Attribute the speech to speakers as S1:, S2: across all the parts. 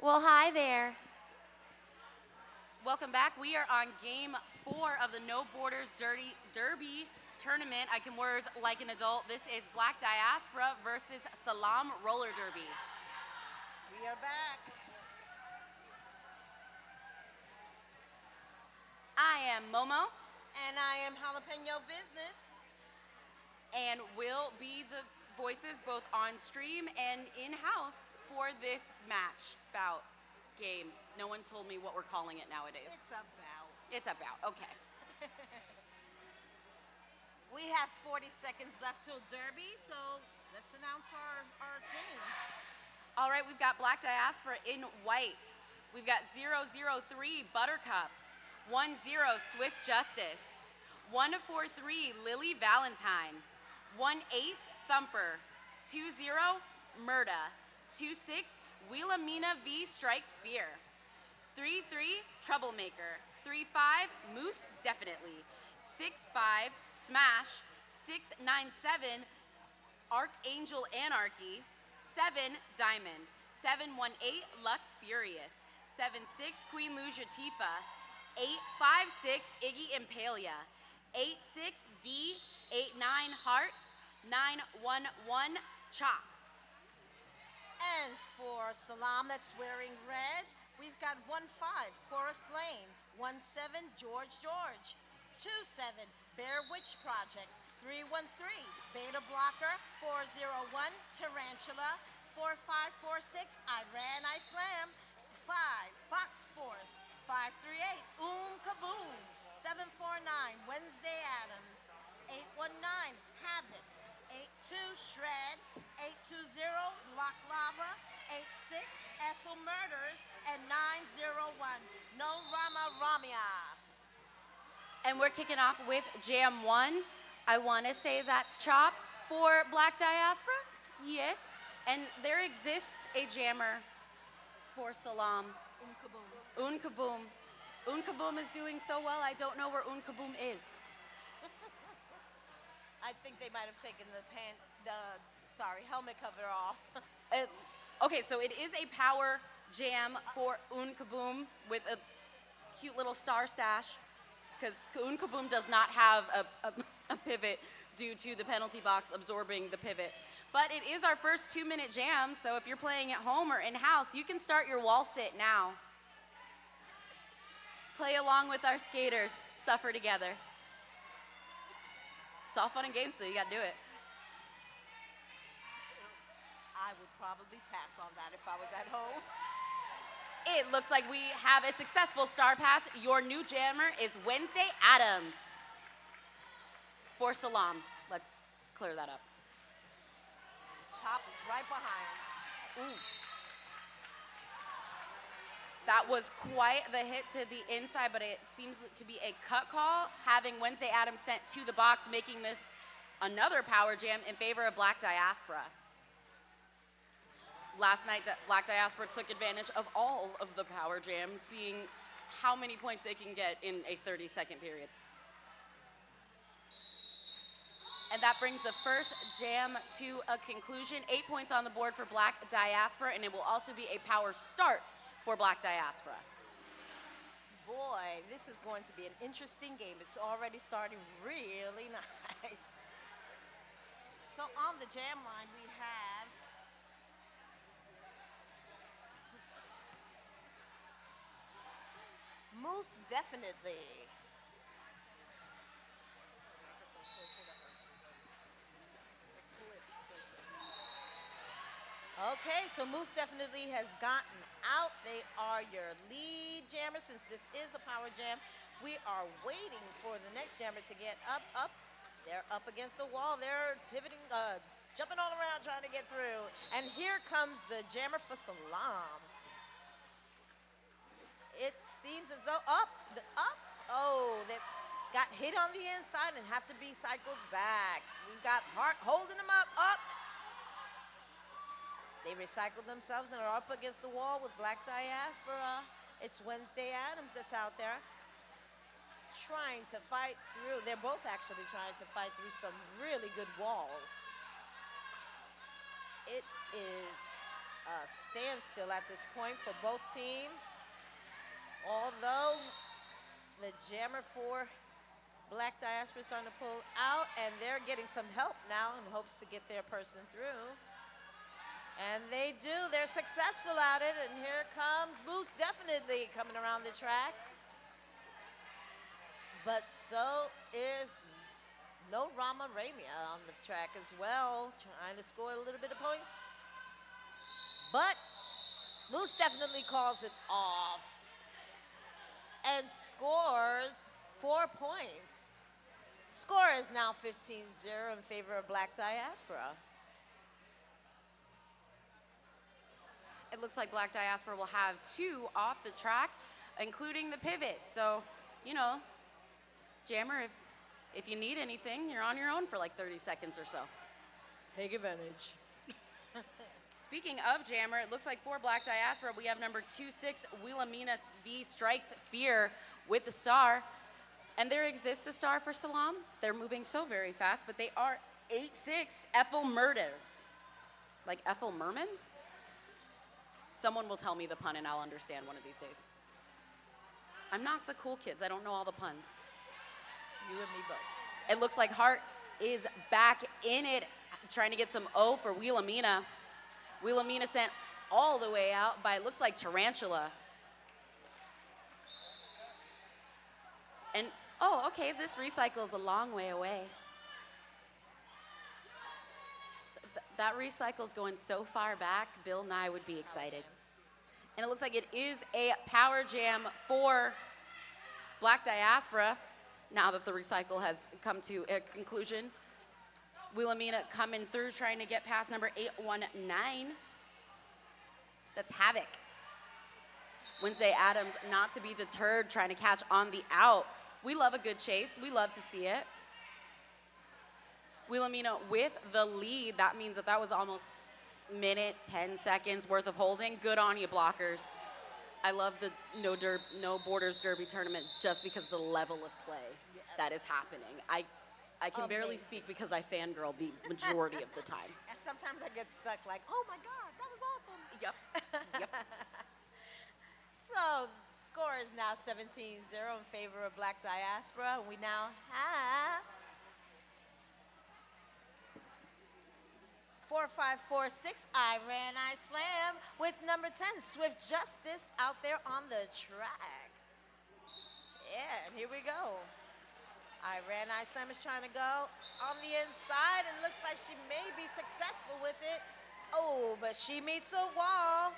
S1: Well, hi there. Welcome back. We are on game 4 of the No Borders Derby tournament. I can words like an adult. This is Black Diaspora versus SALAAM Roller Derby.
S2: We are back.
S1: I am Momo.
S2: And I am Jalapeno Business.
S1: And we'll be the voices both on stream and in-house for this match bout game. No one told me what we're calling it nowadays.
S2: It's about.
S1: Okay.
S2: We have 40 seconds left till Derby, so let's announce our teams.
S1: All right, we've got Black Diaspora in white. We've got 003 Buttercup, 10 Swift Justice, 143 Lily Valentine, 18 Thumper, 20 Murda, 26 Wilhelmina V Strike Spear, 33 Troublemaker, 35 Moose Definitely, 65 Smash, 697 Archangel Anarchy, 7 Diamond, 718 Lux Furious, 76 Queen Lucia Tifa, 856 Iggy Impalia, 86 D, 89 Heart, 911 Chop.
S2: And for SALAAM that's wearing red, we've got 15 Cora Slane, 17 George, 27 Bear Witch Project, 313 Beta Blocker, 401 Tarantula, 4546 Iran Islam, 5 Fox Force, 538 Kaboom, 749 Wednesday Adams, 819 Habit, 82 Shred, 820 Lock Lava, 86 Ethel Murders, and 901 No Rama Ramia.
S1: And we're kicking off with Jam 1. I want to say that's Chop for Black Diaspora. Yes. And there exists a jammer for SALAAM. Kaboom. Kaboom is doing so well, I don't know where Kaboom is.
S2: I think they might have taken the helmet cover off.
S1: Okay, so it is a power jam for Kaboom with a cute little star stash, because Kaboom does not have a pivot due to the penalty box absorbing the pivot. But it is our first 2-minute jam, so if you're playing at home or in-house, you can start your wall sit now. Play along with our skaters, suffer together. It's all fun and games, so you gotta do it.
S2: I would probably pass on that if I was at home.
S1: It looks like we have a successful star pass. Your new jammer is Wednesday Adams for SALAAM. Let's clear that up.
S2: Chop is right behind.
S1: Oof. That was quite the hit to the inside, but it seems to be a cut call, having Wednesday Adams sent to the box, making this another power jam in favor of Black Diaspora. Last night, Black Diaspora took advantage of all of the power jams, seeing how many points they can get in a 30-second period. And that brings the first jam to a conclusion. 8 points on the board for Black Diaspora, and it will also be a power start for Black Diaspora.
S2: Boy, this is going to be an interesting game. It's already starting really nice. So on the jam line, we have Most Definitely. Okay, so Moose Definitely has gotten out. They are your lead jammer since this is a power jam. We are waiting for the next jammer to get up. They're up against the wall. They're pivoting, jumping all around trying to get through. And here comes the jammer for SALAAM. It seems as though, they got hit on the inside and have to be cycled back. We've got Hart holding them up. They recycled themselves and are up against the wall with Black Diaspora. It's Wednesday Adams that's out there trying to fight through. They're both actually trying to fight through some really good walls. It is a standstill at this point for both teams. Although the jammer for Black Diaspora is starting to pull out, and they're getting some help now in hopes to get their person through. And they do. They're successful at it, and here comes Moose definitely coming around the track. But so is No Rama Ramia on the track as well, trying to score a little bit of points. But Moose definitely calls it off and scores 4 points. Score is now 15-0 in favor of Black Diaspora.
S1: It looks like Black Diaspora will have 2 off the track, including the pivot. So, you know, Jammer, if you need anything, you're on your own for like 30 seconds or so.
S2: Take advantage.
S1: Speaking of Jammer, it looks like for Black Diaspora, we have number 26, Wilhelmina V Strikes Fear with the star. And there exists a star for SALAAM. They're moving so very fast, but they are 8-6 Ethel Murders. Like Ethel Merman? Someone will tell me the pun and I'll understand one of these days. I'm not the cool kids. I don't know all the puns.
S2: You and me both.
S1: It looks like Hart is back in it, trying to get some O for Wilhelmina. Wilhelmina sent all the way out by, it looks like, Tarantula. And, oh, okay, this recycle's a long way away. That recycle's going so far back, Bill Nye would be excited. And it looks like it is a power jam for Black Diaspora, now that the recycle has come to a conclusion. Wilhelmina coming through, trying to get past number 819. That's Havoc. Wednesday Adams not to be deterred, trying to catch on the out. We love a good chase. We love to see it. Wilhelmina with the lead. That means that was almost minute, 10 seconds worth of holding. Good on you, blockers. I love the no Borders Derby tournament just because of the level of play that is happening. I can barely speak because I fangirl the majority of the time.
S2: And sometimes I get stuck like, oh my God, that was awesome.
S1: Yep.
S2: So score is now 17-0 in favor of Black Diaspora. We now have 4-5-4-6 I Slam with number 10, Swift Justice, out there on the track. Yeah, and here we go. I Slam is trying to go on the inside, and it looks like she may be successful with it. Oh, but she meets a wall.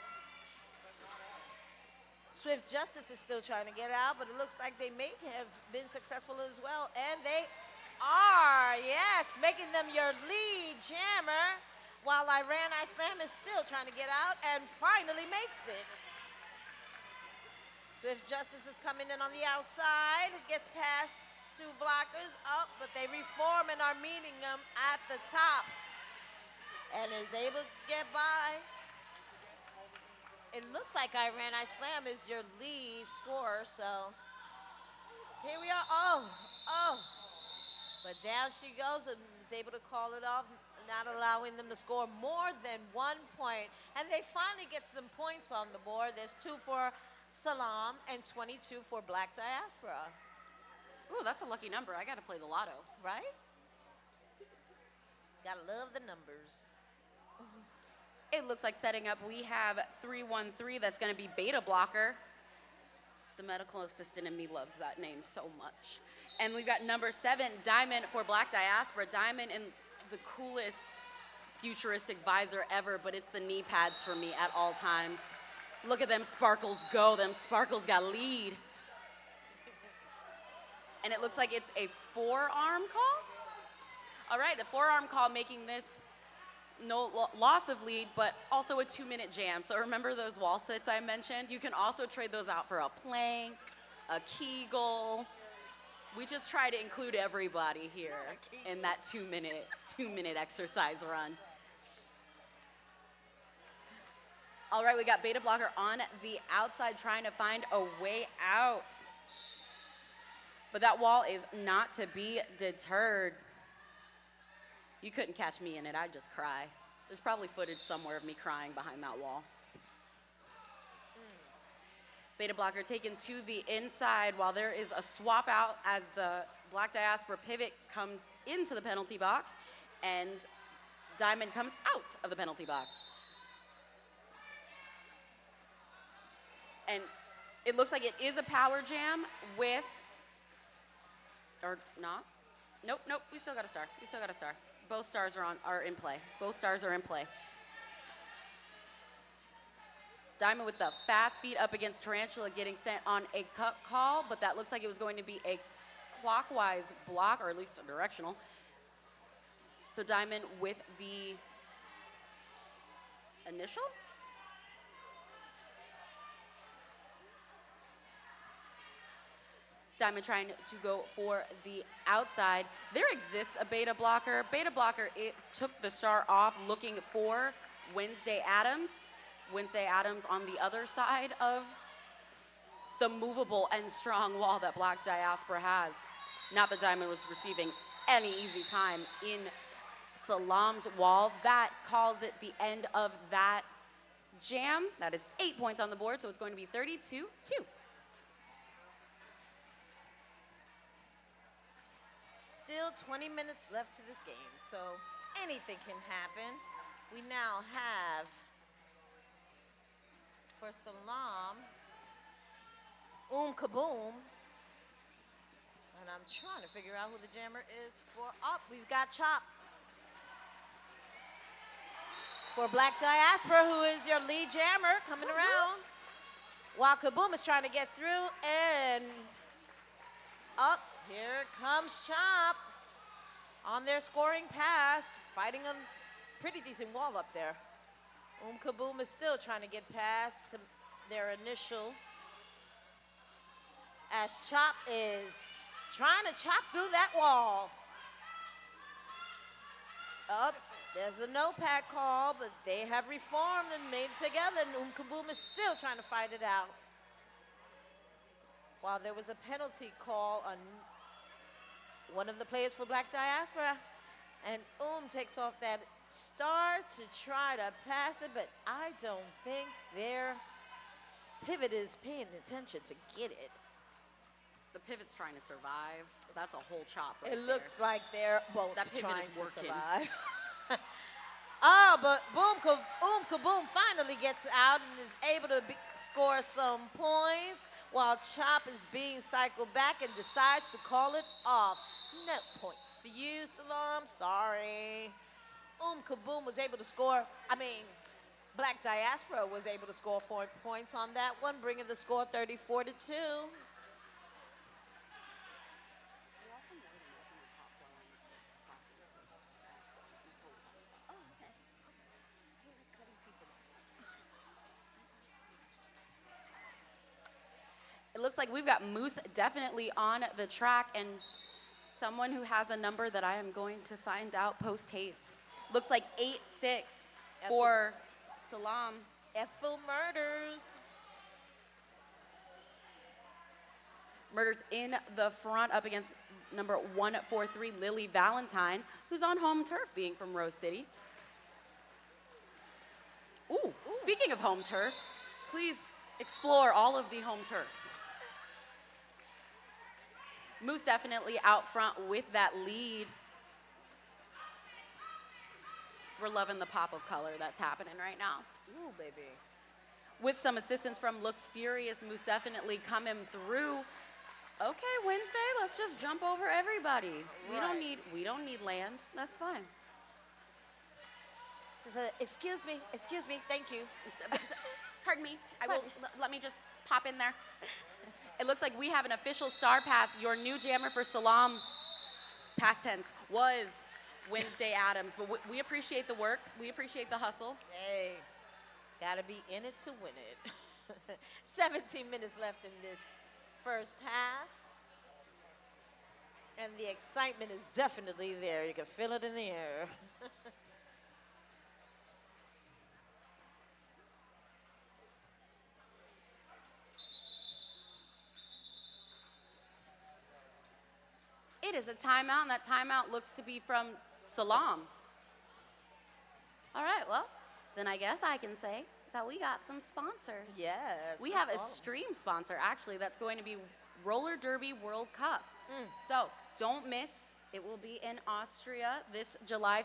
S2: Swift Justice is still trying to get out, but it looks like they may have been successful as well. And they are, yes, making them your lead jammer, while I Slam is still trying to get out and finally makes it. Swift Justice is coming in on the outside, gets past 2 blockers up, but they reform and are meeting them at the top and is able to get by. It looks like I Slam is your lead scorer, so here we are. Oh. But down she goes and is able to call it off, not allowing them to score more than 1 point. And they finally get some points on the board. There's 2 for SALAAM and 22 for Black Diaspora.
S1: Ooh, that's a lucky number. I gotta play the lotto.
S2: Right? Gotta love the numbers.
S1: It looks like setting up, we have 313. That's gonna be Beta Blocker. The medical assistant in me loves that name so much. And we've got number 7, Diamond for Black Diaspora. Diamond in the coolest futuristic visor ever, but it's the knee pads for me at all times. Look at them sparkles go. Them sparkles got lead. And it looks like it's a forearm call. All right, the forearm call making this no loss of lead, but also a 2-minute jam. So remember those wall sits I mentioned? You can also trade those out for a plank, a kegel. We just try to include everybody here in that 2-minute exercise run. All right, we got Beta Blocker on the outside trying to find a way out. But that wall is not to be deterred. You couldn't catch me in it, I'd just cry. There's probably footage somewhere of me crying behind that wall. Beta blocker taken to the inside while there is a swap out as the Black Diaspora pivot comes into the penalty box and Diamond comes out of the penalty box. And it looks like it is a power jam with, or not? Nope, we still got a star. Both stars are in play. Both stars are in play. Diamond with the fast feed up against Tarantula getting sent on a cut call, but that looks like it was going to be a clockwise block, or at least a directional. So Diamond with the initial? Diamond trying to go for the outside. There exists a beta blocker. Beta blocker, it took the star off looking for Wednesday Addams. Wednesday Addams on the other side of the movable and strong wall that Black Diaspora has. Not that Diamond was receiving any easy time in SALAAM's wall. That calls it the end of that jam. That is 8 points on the board, so it's going to be 32-2.
S2: Still 20 minutes left to this game, so anything can happen. We now have, for SALAAM, Kaboom. And I'm trying to figure out who the jammer is for. Oh, we've got Chop. For Black Diaspora, who is your lead jammer, coming around. While Kaboom is trying to get through, and up, here comes Chop on their scoring pass, fighting a pretty decent wall up there. Kaboom is still trying to get past to their initial, as Chop is trying to chop through that wall. Up, there's a no pack call, but they have reformed and made together, and Kaboom is still trying to fight it out. While there was a penalty call on one of the players for Black Diaspora, and takes off that star to try to pass it, but I don't think their pivot is paying attention to get it.
S1: The pivot's trying to survive. That's a whole chop right
S2: It
S1: there.
S2: looks like they're both
S1: That pivot
S2: trying
S1: is
S2: to
S1: working.
S2: survive. But Kaboom finally gets out and is able to score some points, while Chop is being cycled back and decides to call it off. No points for you, SALAAM. Sorry. Kaboom was able to score. Black Diaspora was able to score 4 points on that one, bringing the score 34-2.
S1: It looks like we've got Moose definitely on the track, and someone who has a number that I am going to find out post-haste. Looks like 8-6 for SALAAM.
S2: Ethel Murders.
S1: Murders in the front up against number 143, Lily Valentine, who's on home turf, being from Rose City. Ooh, speaking of home turf, please explore all of the home turf. Moose definitely out front with that lead. We're loving the pop of color that's happening right now.
S2: Ooh, baby.
S1: With some assistance from Looks Furious, Moose definitely coming through. Okay, Wednesday, let's just jump over everybody.
S2: Right.
S1: We don't need land. That's fine.
S2: She said, excuse me, thank you.
S1: Pardon me. Let me just pop in there. It looks like we have an official star pass. Your new jammer for SALAAM, past tense, was Wednesday Addams. But we appreciate the work. We appreciate the hustle.
S2: Hey, gotta be in it to win it. 17 minutes left in this first half. And the excitement is definitely there. You can feel it in the air.
S1: It is a timeout, and that timeout looks to be from SALAAM. All right, well, then I guess I can say that we got some sponsors.
S2: Yes.
S1: We
S2: let's
S1: have a
S2: call 'em.
S1: stream sponsor, actually, that's going to be Roller Derby World Cup.
S2: Mm.
S1: So don't miss. It will be in Austria this July,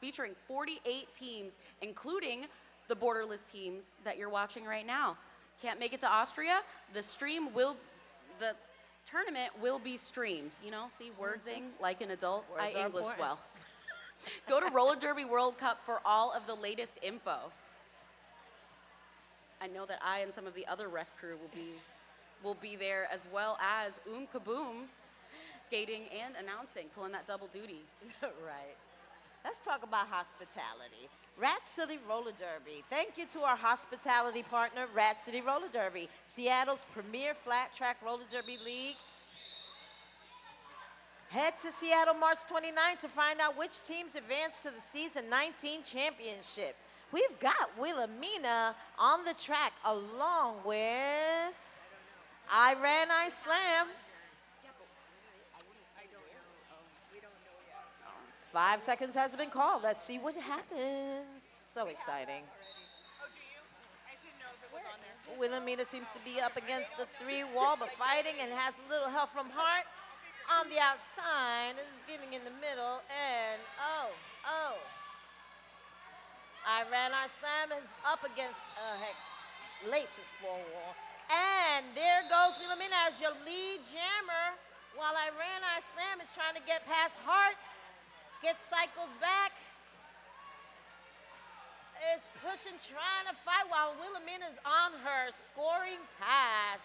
S1: featuring 48 teams, including the borderless teams that you're watching right now. Can't make it to Austria? The tournament will be streamed. You know, see, wordsing like an adult.
S2: Words
S1: I
S2: are
S1: English
S2: important.
S1: well. Go to Roller Derby World Cup for all of the latest info. I know that I and some of the other ref crew will be there, as well as Kaboom skating and announcing, pulling that double duty.
S2: Right. Let's talk about hospitality. Rat City Roller Derby. Thank you to our hospitality partner, Rat City Roller Derby, Seattle's premier flat track roller derby league. Head to Seattle March 29 to find out which teams advance to the season 19 championship. We've got Wilhelmina on the track along with Iran Slam. 5 seconds has been called. Let's see what happens. So exciting. Wilhelmina seems to be up against the 3 wall, but fighting and has a little help from Hart on the outside. Is getting in the middle, and oh. Iran Slam is up against hellacious floor wall. And there goes Wilhelmina as your lead jammer, while Iran Slam is trying to get past Hart. Gets cycled back. Is pushing, trying to fight while Wilhelmina is on her scoring pass.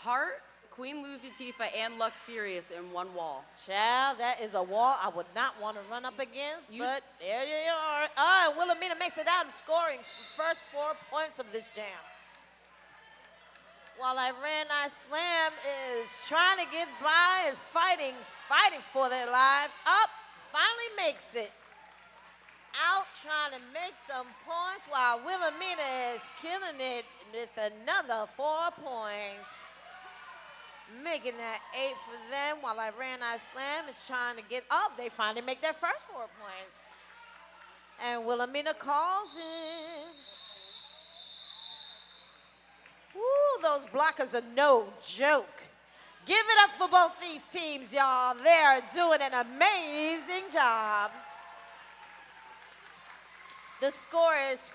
S1: Hart, Queen Lucy Tifa, and Lux Furious in one wall.
S2: Child, that is a wall I would not want to run up against, but there you are. Ah, Wilhelmina makes it out of scoring the first 4 points of this jam. While Iran Slam is trying to get by, is fighting for their lives. Up, finally makes it. Out trying to make some points while Wilhelmina is killing it with another 4 points. Making that 8 for them while Iran Slam is trying to get up. They finally make their first 4 points. And Wilhelmina calls in. Woo, those blockers are no joke. Give it up for both these teams, y'all. They're doing an amazing job. The score is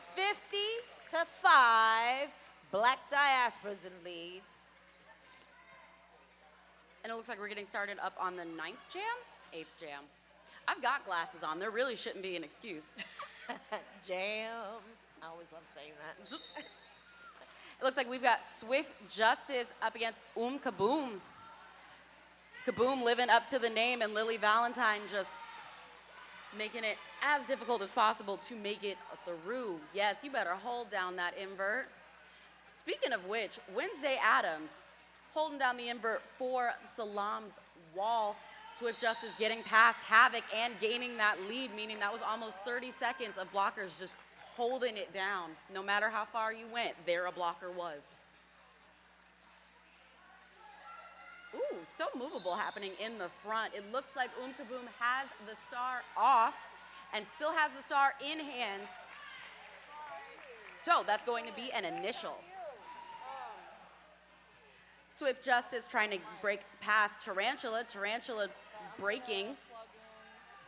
S2: 50-5. Black Diaspora's in lead.
S1: And it looks like we're getting started up on the 9th jam? 8th jam. I've got glasses on. There really shouldn't be an excuse.
S2: Jam. I always love saying that.
S1: It looks like we've got Swift Justice up against Kaboom. Kaboom living up to the name, and Lily Valentine just making it as difficult as possible to make it through. Yes, you better hold down that invert. Speaking of which, Wednesday Adams holding down the invert for SALAAM's wall. Swift Justice getting past Havoc and gaining that lead, meaning that was almost 30 seconds of blockers just holding it down. No matter how far you went, there a blocker was. Ooh, so movable happening in the front. It looks like Kaboom has the star off and still has the star in hand. So that's going to be an initial. Swift Justice trying to break past Tarantula. Tarantula breaking,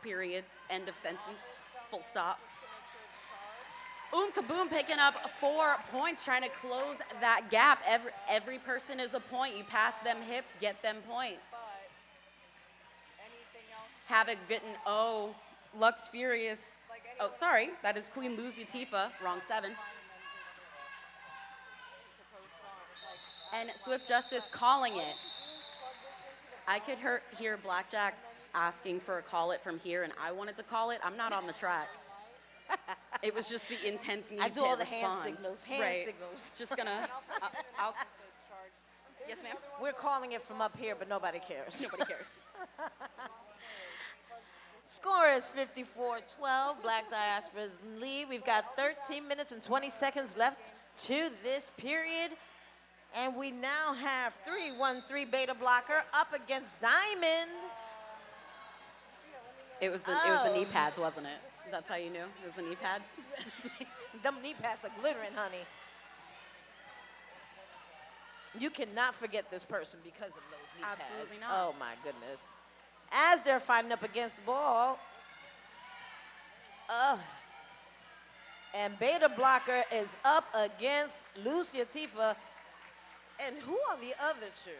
S1: period, end of sentence, full stop. Kaboom picking up 4 points, trying to close that gap. Every person is a point. You pass them hips, get them points. Havoc getting Lux Furious. Oh, sorry, that is Queen Lucy Tifa, wrong 7. And Swift Justice calling it. I could hear Blackjack asking for a call it from here, and I wanted to call it. I'm not on the track. It was just the intense need to respond.
S2: I do all the hand signals. Signals.
S1: Just gonna. I'll. Yes, ma'am.
S2: We're calling it from up here, but nobody cares.
S1: Nobody cares.
S2: Score is 54-12. Black Diaspora's in lead. We've got 13 minutes and 20 seconds left to this period. And we now have 3-1-3 beta blocker up against Diamond.
S1: It was the knee pads, wasn't it? That's how you knew? It was the knee pads?
S2: Them knee pads are glittering, honey. You cannot forget this person because of those knee
S1: Absolutely
S2: pads.
S1: not.
S2: Oh, my goodness. As they're fighting up against the ball, and Beta Blocker is up against Lucia Tifa. And who are the other two?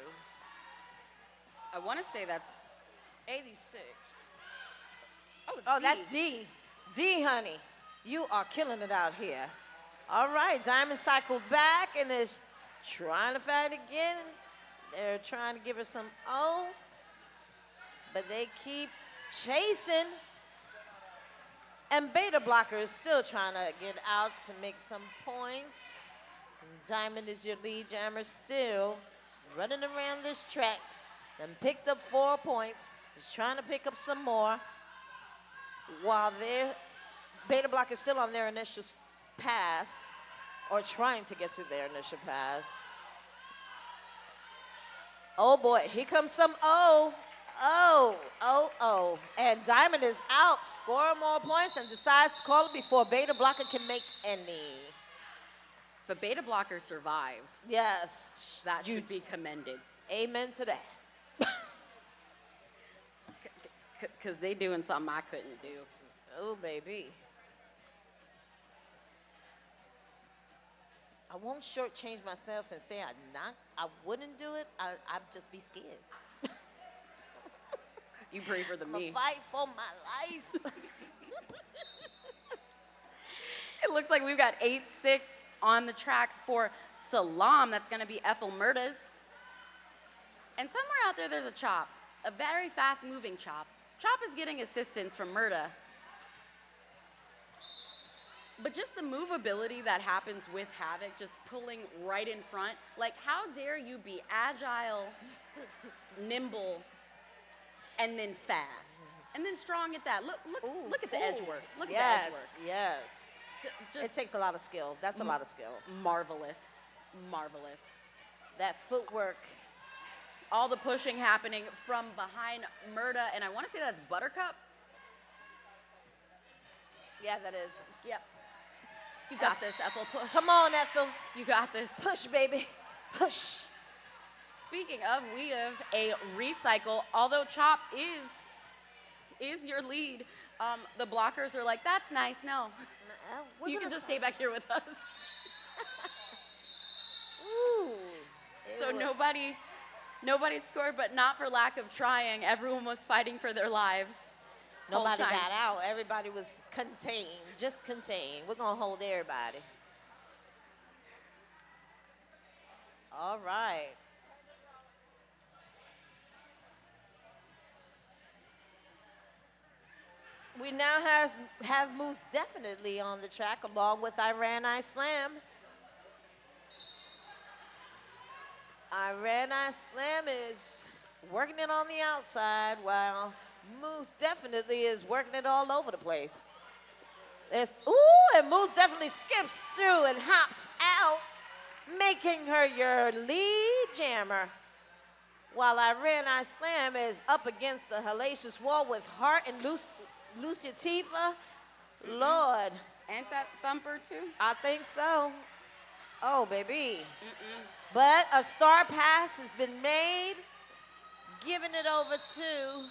S1: I want to say that's
S2: 86.
S1: oh, it's
S2: Oh,
S1: D.
S2: that's D. D, honey. You are killing it out here. All right, Diamond cycled back and is trying to fight again. They're trying to give her some O, but they keep chasing. And Beta Blocker is still trying to get out to make some points. And Diamond is your lead jammer still running around this track and picked up 4 points. Is trying to pick up some more while their Beta Blocker is still on their initial pass or trying to get to their initial pass. Oh boy, here comes some O. Oh. And Diamond is out, scoring more points and decides to call it before Beta Blocker can make any.
S1: But Beta Blocker survived.
S2: Yes.
S1: That should be commended.
S2: Amen to that.
S1: Because they doing something I couldn't do.
S2: Oh, baby. I won't shortchange myself and say I wouldn't do it. I'd just be scared.
S1: You braver than
S2: I'm
S1: me.
S2: a fight for my life.
S1: It looks like we've got 8-6 on the track for SALAAM. That's going to be Ethel Murdas. And somewhere out there, there's a Chop, a very fast-moving Chop. Chop is getting assistance from Murda. But just the movability that happens with Havoc, just pulling right in front. Like, how dare you be agile, nimble, and then fast, and then strong at that. Look at the edge work. Look at the edge work.
S2: Yes.
S1: Just
S2: It takes a lot of skill. That's a lot of skill.
S1: marvelous.
S2: That footwork.
S1: All the pushing happening from behind Murda, and I want to say that's Buttercup.
S2: Yeah, that is.
S1: Yep. You got this, Ethel. Push.
S2: Come on, Ethel.
S1: You got this.
S2: Push, baby. Push.
S1: Speaking of, we have a recycle. Although Chop is your lead, the blockers are like, that's nice. No, you can just stay back here with us.
S2: Ooh.
S1: So nobody scored, but not for lack of trying. Everyone was fighting for their lives. whole
S2: Nobody
S1: time.
S2: got out. Everybody was contained, just contained. We're going to hold everybody. All right. We now have Moose definitely on the track along with Iran Slam. Iran Slam is working it on the outside while Moose definitely is working it all over the place. And Moose definitely skips through and hops out, making her your lead jammer. While Iran Slam is up against the hellacious wall with Hart and Lucia Tifa. Lord.
S1: Ain't that Thumper too?
S2: I think so. Oh, baby. But a star pass has been made, giving it over to,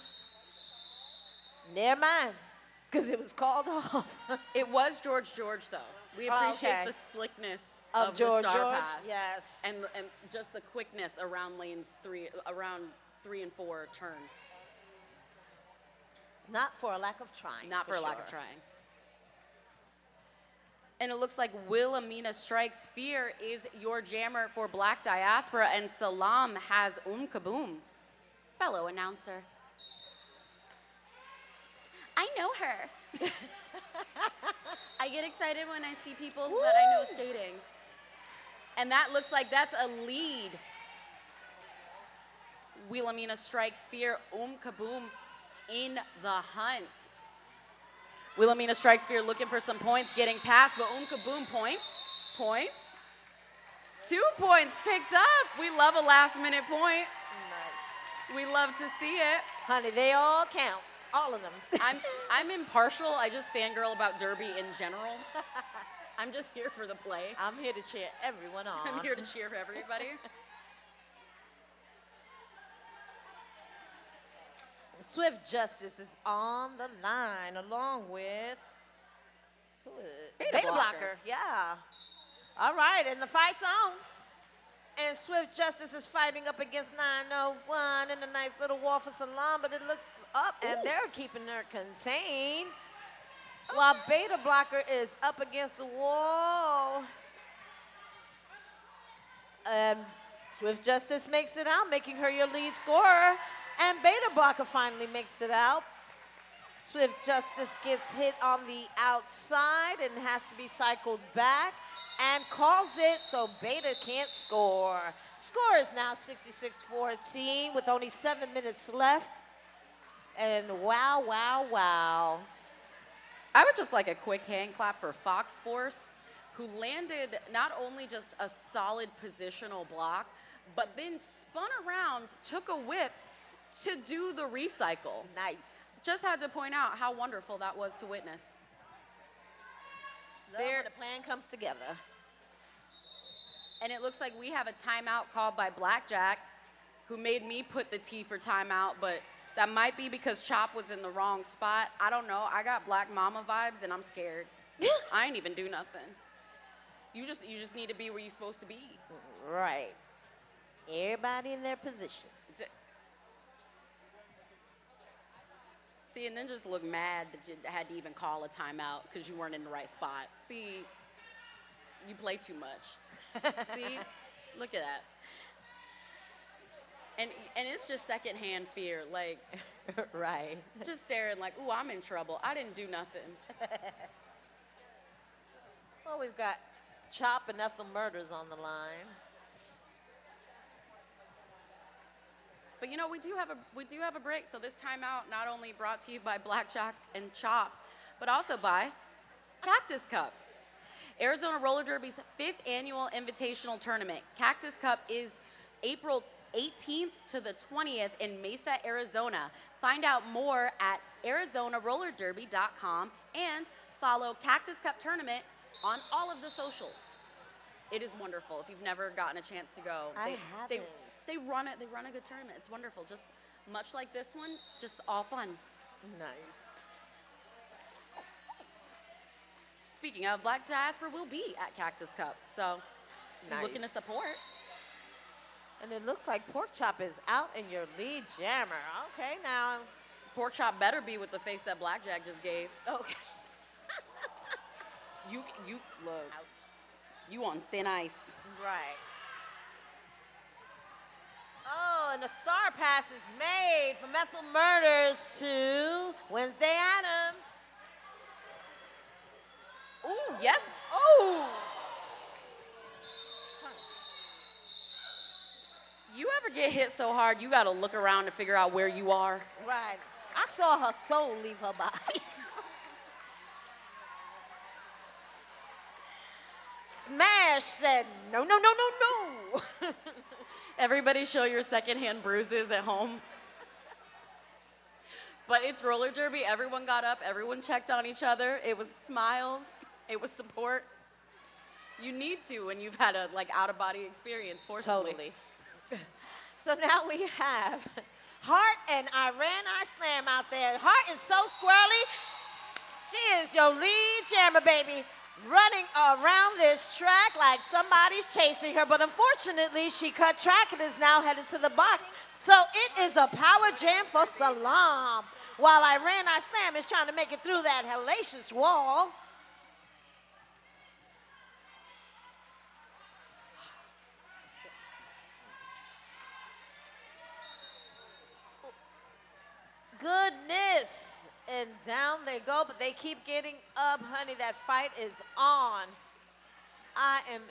S2: never mind, because it was called off.
S1: It was George though. We appreciate
S2: Okay.
S1: the slickness
S2: Of
S1: the
S2: George,
S1: star pass.
S2: yes.
S1: And just the quickness around around 3 and 4 turn.
S2: It's not for a lack of trying.
S1: Not for a lack of trying. And it looks like Wilhelmina Strikes Fear is your jammer for Black Diaspora, and SALAAM has Kaboom, fellow announcer. I know her. I get excited when I see people that I know skating. And that looks like that's a lead. Wilhelmina Strikes Fear, Kaboom in the hunt. Wilhelmina Strikes Fear looking for some points, getting past, but Kaboom points. 2 points picked up. We love a last minute point.
S2: Nice.
S1: We love to see it.
S2: Honey, they all count. all of them.
S1: I'm impartial. I just fangirl about Derby in general. I'm just here for the play.
S2: I'm here to cheer everyone on.
S1: I'm here to cheer for everybody.
S2: Swift Justice is on the line along with who is it?
S1: Beta Blocker.
S2: Yeah. All right, and the fight's on. And Swift Justice is fighting up against 901 in a nice little wall for SALAAM, but it looks up, and they're keeping her contained. While Beta Blocker is up against the wall. Swift Justice makes it out, making her your lead scorer. And Beta Blocker finally makes it out. Swift Justice gets hit on the outside and has to be cycled back and calls it, so Beta can't score. Score is now 66-14 with only 7 minutes left. And wow, wow, wow.
S1: I would just like a quick hand clap for Fox Force, who landed not only just a solid positional block, but then spun around, took a whip to do the recycle.
S2: Nice.
S1: Just had to point out how wonderful that was to witness.
S2: Love when a plan comes together.
S1: And it looks like we have a timeout called by Blackjack, who made me put the T for timeout, but that might be because Chop was in the wrong spot. I don't know. I got Black Mama vibes, and I'm scared. I ain't even do nothing. You just need to be where you're supposed to be.
S2: Right. Everybody in their positions.
S1: See, and then just look mad that you had to even call a timeout because you weren't in the right spot. See, you play too much. See, look at that. And it's just secondhand fear, like,
S2: right.
S1: just staring like, ooh, I'm in trouble. I didn't do nothing.
S2: Well, we've got Chop and Ethel Murders on the line.
S1: But you know, we do have a break. So this timeout not only brought to you by Blackjack and Chop, but also by Cactus Cup, Arizona Roller Derby's 5th annual invitational tournament. Cactus Cup is April 18th to the 20th in Mesa, Arizona. Find out more at ArizonaRollerDerby.com and follow Cactus Cup Tournament on all of the socials. It is wonderful. If you've never gotten a chance to go,
S2: I haven't.
S1: They run a good tournament. It's wonderful. Just much like this one, just all fun.
S2: Nice.
S1: Speaking of, Black Diaspora will be at Cactus Cup, so
S2: Nice.
S1: looking to support.
S2: And it looks like Pork Chop is out in your lead jammer. Okay, now.
S1: Pork Chop better be with the face that Blackjack just gave.
S2: Okay.
S1: You look. You on thin ice.
S2: Right. Oh, and a star pass is made from Ethel Murders to Wednesday Adams.
S1: Ooh, yes. Oh. You ever get hit so hard, you got to look around to figure out where you are?
S2: Right. I saw her soul leave her body. Smash said, no, no, no, no, no.
S1: Everybody show your secondhand bruises at home. But it's roller derby. Everyone got up. Everyone checked on each other. It was smiles. It was support. You need to when you've had a out-of-body experience, forcibly.
S2: Totally. So now we have Hart and Iran Islam out there. Hart is so squirrely. She is your lead jammer, baby, running around this track like somebody's chasing her. But unfortunately, she cut track and is now headed to the box. So it is a power jam for SALAAM, while Iran Islam is trying to make it through that hellacious wall. Goodness. And down they go, but they keep getting up, honey. That fight is on. I am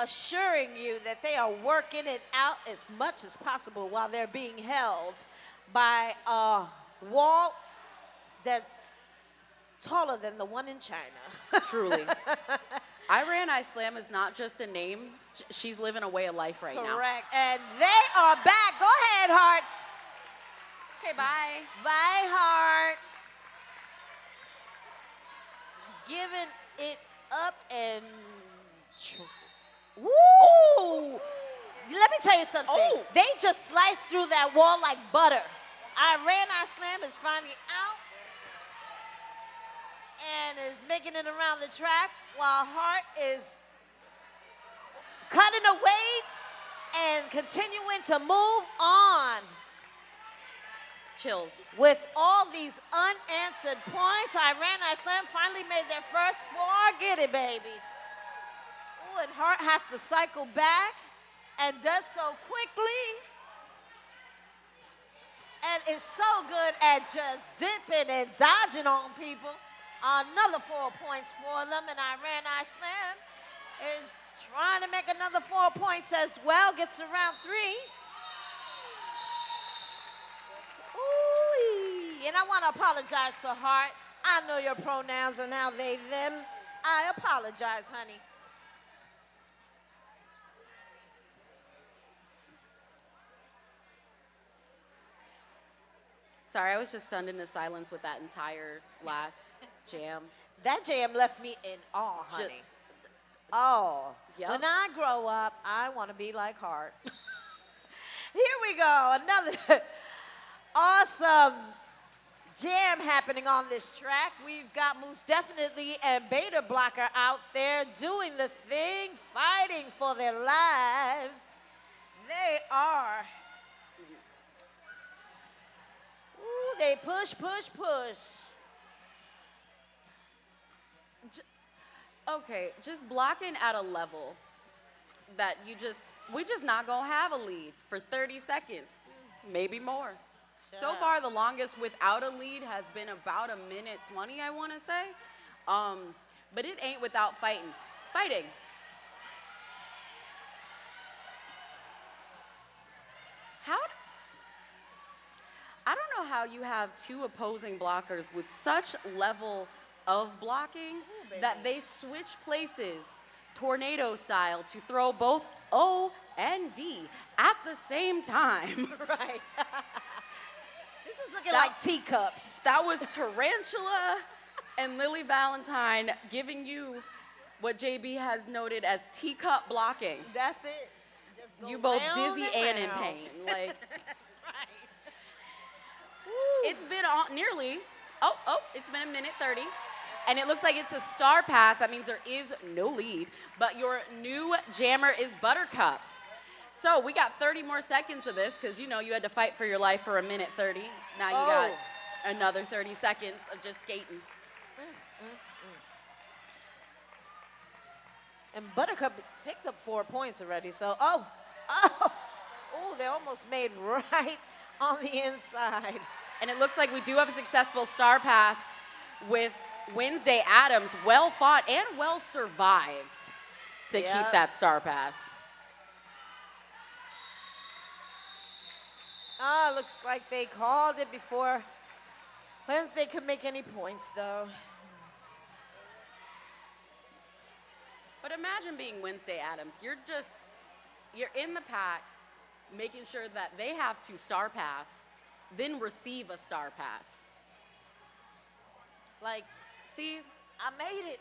S2: assuring you that they are working it out as much as possible while they're being held by a wall that's taller than the one in China.
S1: Truly. Iran Islam is not just a name. She's living a way of life right now.
S2: Correct. And they are back. Go ahead, Hart.
S1: Okay, bye.
S2: Bye, Heart. Giving it up and. Woo! Let me tell you something.
S1: Oh.
S2: They just sliced through that wall like butter. I Slam is finally out and is making it around the track while Hart is cutting away and continuing to move on.
S1: Chills.
S2: With all these unanswered points, I Slam finally made their first four. Get it, baby. Ooh, and Hart has to cycle back and does so quickly. And is so good at just dipping and dodging on people. Another 4 points for them, and I Slam is trying to make another 4 points as well. Gets around 3. Ooh, and I want to apologize to Hart. I know your pronouns are now they, them. I apologize, honey.
S1: Sorry, I was just stunned into silence with that entire last jam.
S2: That jam left me in awe, honey. Oh,
S1: Yep.
S2: When I grow up, I want to be like Hart. Here we go, another awesome jam happening on this track. We've got Moose Definitely and Beta Blocker out there doing the thing, fighting for their lives. They are. Ooh, they push, push, push.
S1: Okay, just blocking at a level that we just not gonna have a lead for 30 seconds, maybe more. So far, the longest without a lead has been about 1:20, I wanna say. But it ain't without fighting. Fighting. I don't know how you have two opposing blockers with such level of blocking that they switch places, tornado style, to throw both O and D at the same time.
S2: Right. This is looking like teacups.
S1: That was Tarantula and Lily Valentine giving you what JB has noted as teacup blocking.
S2: That's it. Just go
S1: You both
S2: round
S1: dizzy
S2: and
S1: and in
S2: round.
S1: pain. Like,
S2: That's right.
S1: it's been nearly, it's been 1:30. And it looks like it's a star pass. That means there is no lead. But your new jammer is Buttercup. So we got 30 more seconds of this because, you know, you had to fight for your life for 1:30. Now you got another 30 seconds of just skating.
S2: And Buttercup picked up 4 points already. So, they almost made right on the inside.
S1: And it looks like we do have a successful star pass with Wednesday Addams, well fought and well survived to keep that star pass.
S2: Looks like they called it before Wednesday could make any points, though.
S1: But imagine being Wednesday Addams. You're in the pack, making sure that they have to star pass, then receive a star pass.
S2: Like,
S1: see,
S2: I made it.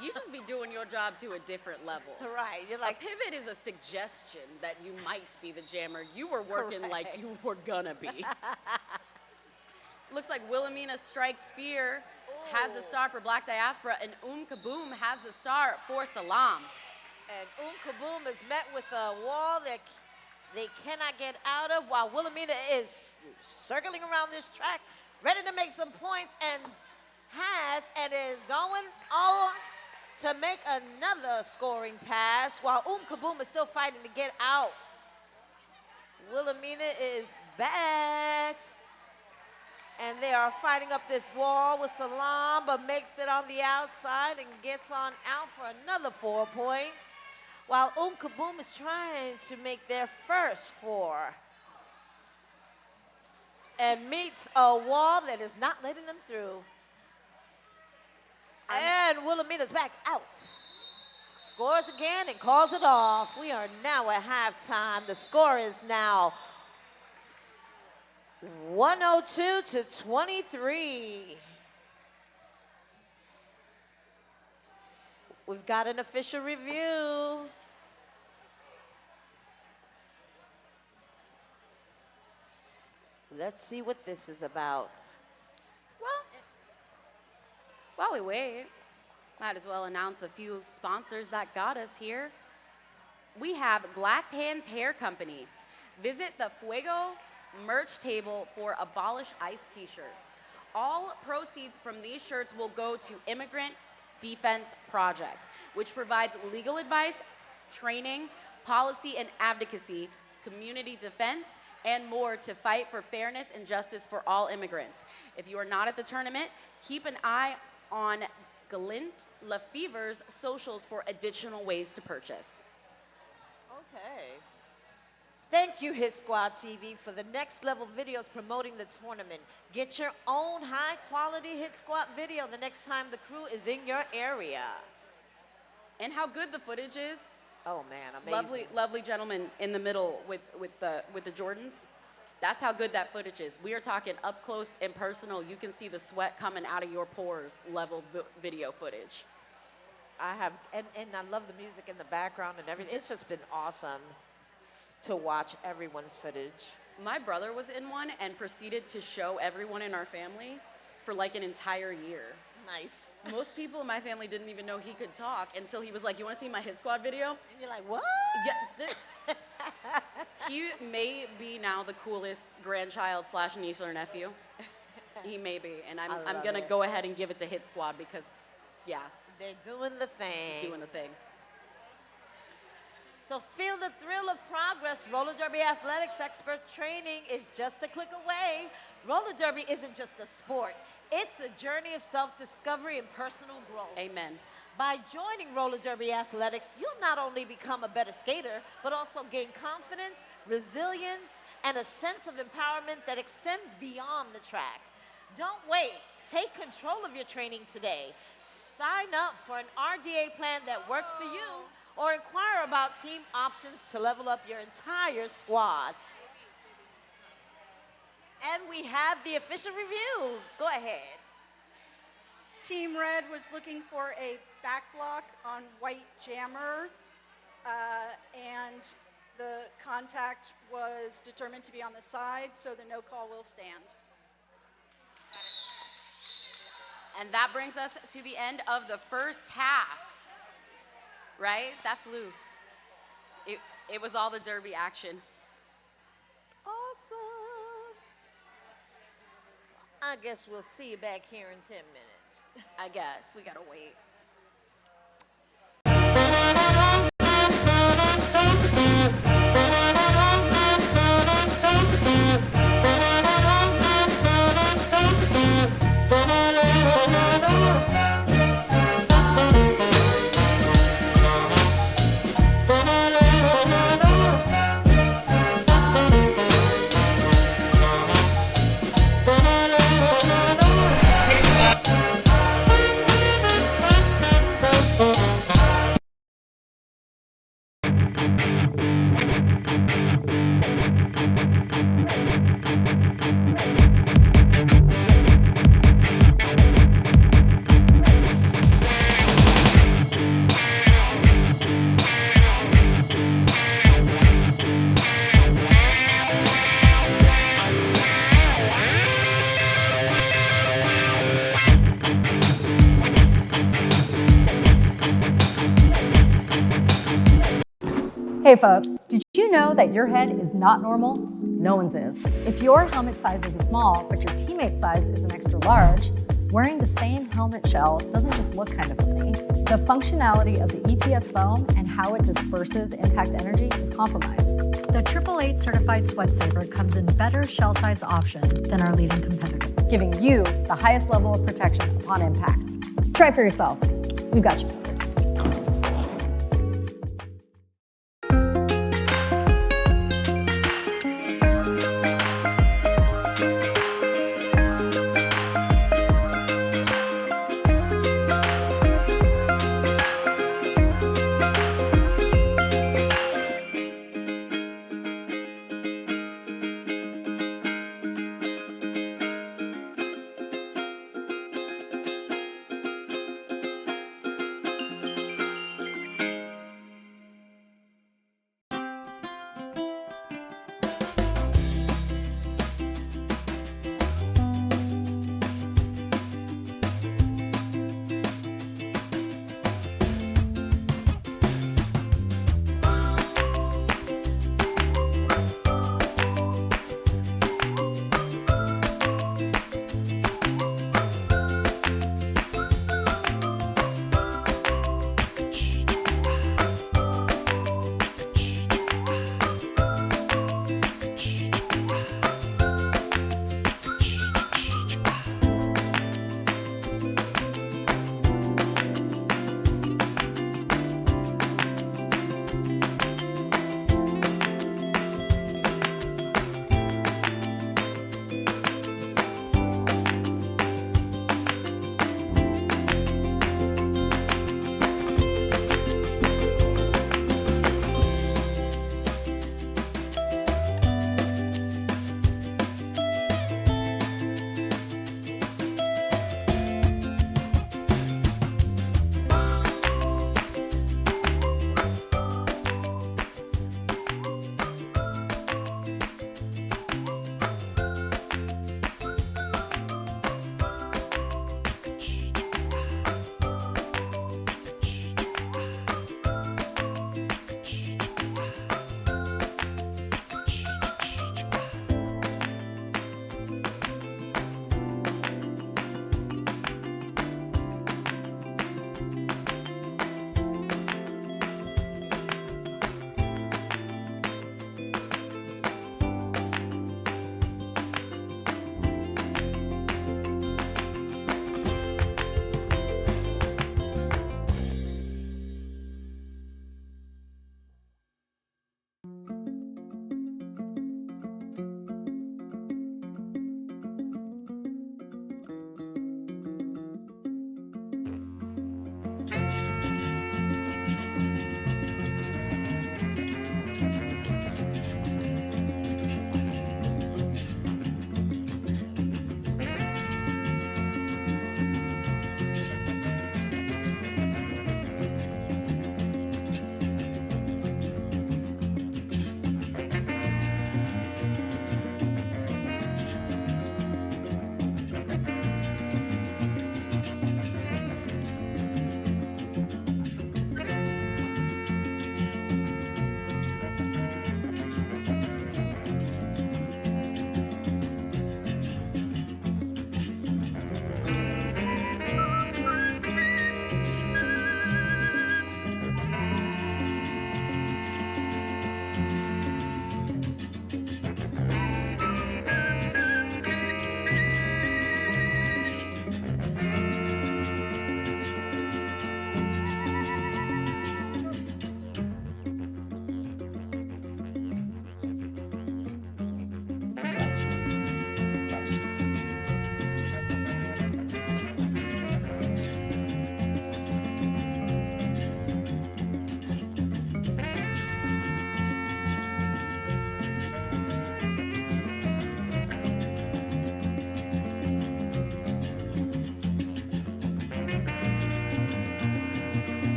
S1: You just be doing your job to a different level.
S2: Right. You're like,
S1: a pivot is a suggestion that you might be the jammer. You were working like you were gonna be. Looks like Wilhelmina Strikes Fear has the star for Black Diaspora, and Kaboom has the star for SALAAM.
S2: And Kaboom is met with a wall that they cannot get out of, while Wilhelmina is circling around this track, ready to make some points, and is going on to make another scoring pass, while Kaboom is still fighting to get out. Wilhelmina is back. And they are fighting up this wall with SALAAM, but makes it on the outside and gets on out for another 4 points, while Kaboom is trying to make their first 4 and meets a wall that is not letting them through. And Wilhelmina's back out. Scores again and calls it off. We are now at halftime. The score is now 102 to 23. We've got an official review. Let's see what this is about.
S1: Well, while we wait, might as well announce a few sponsors that got us here. We have Glass Hands Hair Company. Visit the Fuego merch table for Abolish ICE t-shirts. All proceeds from these shirts will go to Immigrant Defense Project, which provides legal advice, training, policy and advocacy, community defense, and more to fight for fairness and justice for all immigrants. If you are not at the tournament, keep an eye on Galint Lefever's socials for additional ways to purchase.
S2: Okay. Thank you, Hit Squad TV, for the next level videos promoting the tournament. Get your own high quality Hit Squad video the next time the crew is in your area.
S1: And how good the footage is.
S2: Oh man, amazing.
S1: Lovely gentleman in the middle with the Jordans. That's how good that footage is. We are talking up close and personal. You can see the sweat coming out of your pores level video footage.
S2: I have, and I love the music in the background and everything. It's just been awesome to watch everyone's footage.
S1: My brother was in one and proceeded to show everyone in our family for like an entire year.
S2: Nice.
S1: Most people in my family didn't even know he could talk until he was like, "You want to see my Hit Squad video?"
S2: And you're like, what?
S1: Yeah, he may be now the coolest grandchild / niece or nephew. He may be, and I'm gonna go ahead and give it to Hit Squad because, yeah,
S2: they're doing the thing.
S1: doing the thing.
S2: So feel the thrill of progress. Roller derby athletics expert training is just a click away. Roller derby isn't just a sport. It's a journey of self-discovery and personal growth.
S1: Amen.
S2: By joining roller derby athletics, you'll not only become a better skater, but also gain confidence, resilience, and a sense of empowerment that extends beyond the track. Don't wait. Take control of your training today. Sign up for an RDA plan that works for you, or inquire about team options to level up your entire squad. And we have the official review. Go ahead.
S3: Team Red was looking for a back block on white jammer, and the contact was determined to be on the side, so the no call will stand.
S1: And that brings us to the end of the first half. Right? That flew. It was all the derby action.
S2: Awesome. I guess we'll see you back here in 10 minutes.
S1: I guess we gotta wait.
S4: Hey folks, did you know that your head is not normal? No one's is. If your helmet size is a small, but your teammate's size is an extra large, wearing the same helmet shell doesn't just look kind of funny. The functionality of the EPS foam and how it disperses impact energy is compromised. The 888 certified sweat saver comes in better shell size options than our leading competitor, giving you the highest level of protection upon impact. Try for yourself. We've got you covered.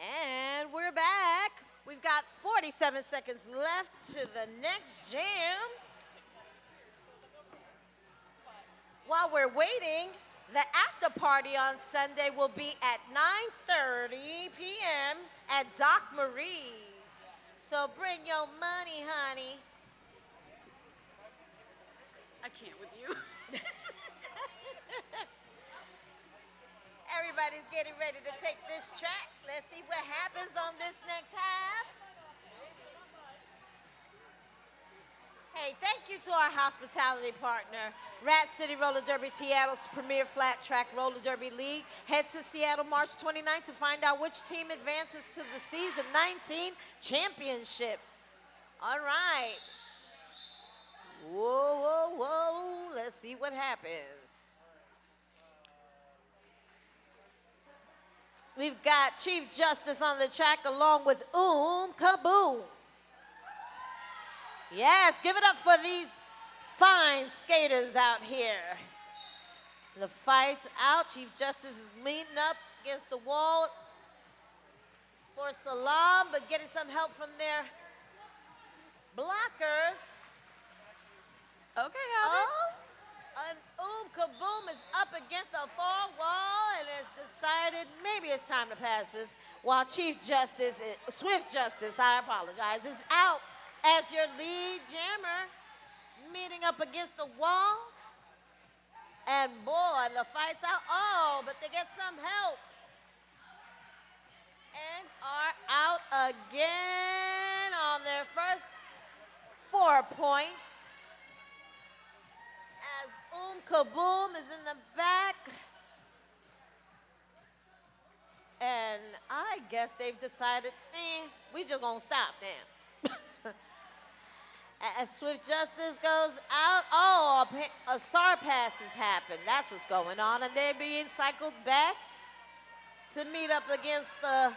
S2: And we're back. We've got 47 seconds left to the next jam. While we're waiting, the after party on Sunday will be at 9:30 p.m. at Doc Marie's. So bring your money, honey.
S1: I can't with you.
S2: Everybody's getting ready to take this track. Let's see what happens on this next half. Hey, thank you to our hospitality partner, Rat City Roller Derby, Seattle's premier flat track roller derby league. Head to Seattle March 29th to find out which team advances to the season 19 championship. All right. Whoa, whoa, whoa. Let's see what happens. We've got Chief Justice on the track along with Kaboom. Yes, give it up for these fine skaters out here. The fight's out. Chief Justice is leaning up against the wall for SALAAM, but getting some help from their blockers.
S1: Okay, Helen.
S2: And Kaboom is up against the far wall and has decided maybe it's time to pass this, while Swift Justice, I apologize, is out as your lead jammer, meeting up against the wall. And boy, the fight's out. Oh, but they get some help. And are out again on their first 4 points. As Kaboom is in the back. And I guess they've decided, we just gonna stop then. As Swift Justice goes out, a star pass has happened. That's what's going on. And they're being cycled back to meet up against the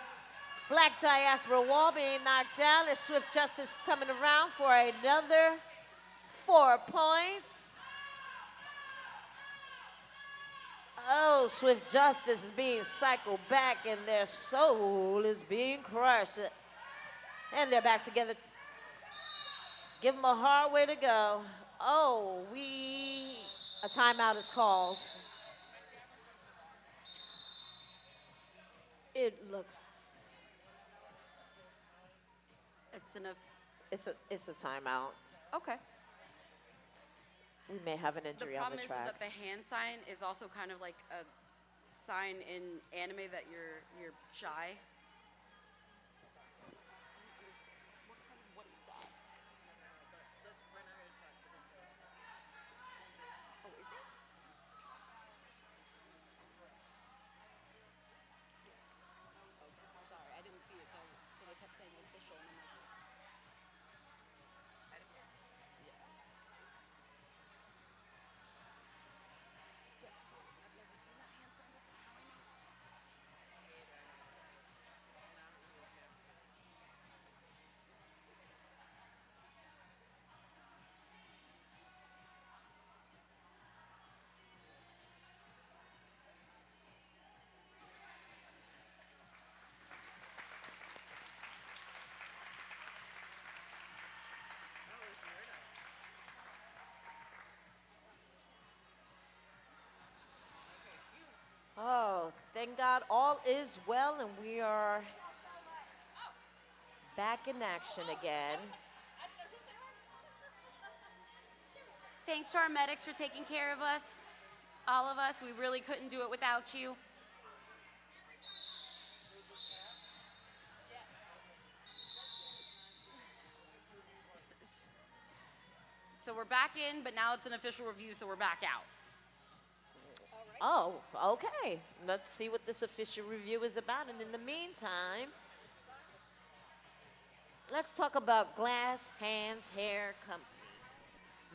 S2: Black Diaspora wall, being knocked down. As Swift Justice coming around for another 4 points. Oh, Swift Justice is being cycled back and their soul is being crushed. And they're back together. Give them a hard way to go. Oh, a timeout is called. It looks. It's a timeout.
S1: Okay.
S2: We may have an injury on the track.
S1: The problem is that the hand sign is also kind of like a sign in anime that you're shy. What is that? Oh, is it? Okay, sorry, I didn't see it, so they kept saying official, and I'm like,
S2: Oh, thank God all is well and we are back in action again.
S1: thanks to our medics for taking care of us, all of us. We really couldn't do it without you. So we're back in, but now it's an official review, so we're back out.
S2: Oh, okay. Let's see what this official review is about. And in the meantime, let's talk about Glass Hands Hair Company.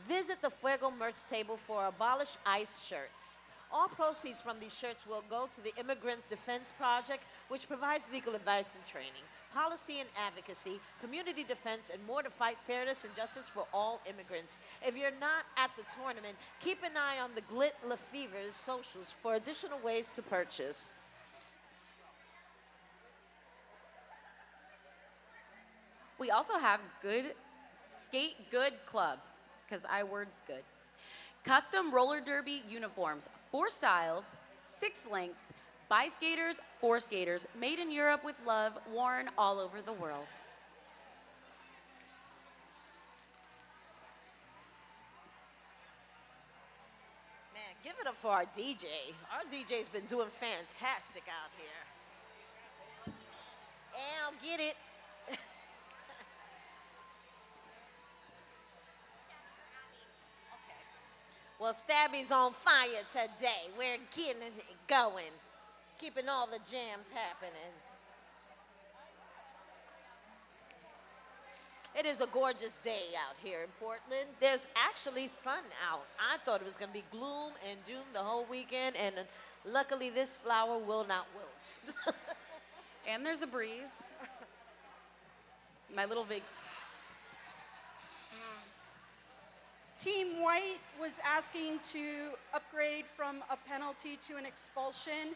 S2: Visit the Fuego merch table for Abolish ICE shirts. All proceeds from these shirts will go to the Immigrant Defense Project, which provides legal advice and training, policy and advocacy, community defense, and more to fight fairness and justice for all immigrants. If you're not at the tournament, keep an eye on the Glit Lefever's socials for additional ways to purchase.
S1: We also have Good Skate Good Club, because I words good. Custom roller derby uniforms, 4 styles, 6 lengths, by skaters, for skaters, made in Europe with love, worn all over the world.
S2: Man, give it up for our DJ. Our DJ's been doing fantastic out here. And I'll get it. Well, Stabby's on fire today. We're getting it going, keeping all the jams happening. It is a gorgeous day out here in Portland. There's actually sun out. I thought it was going to be gloom and doom the whole weekend, and luckily this flower will not wilt.
S1: And there's a breeze. My little big.
S3: Team White was asking to upgrade from a penalty to an expulsion,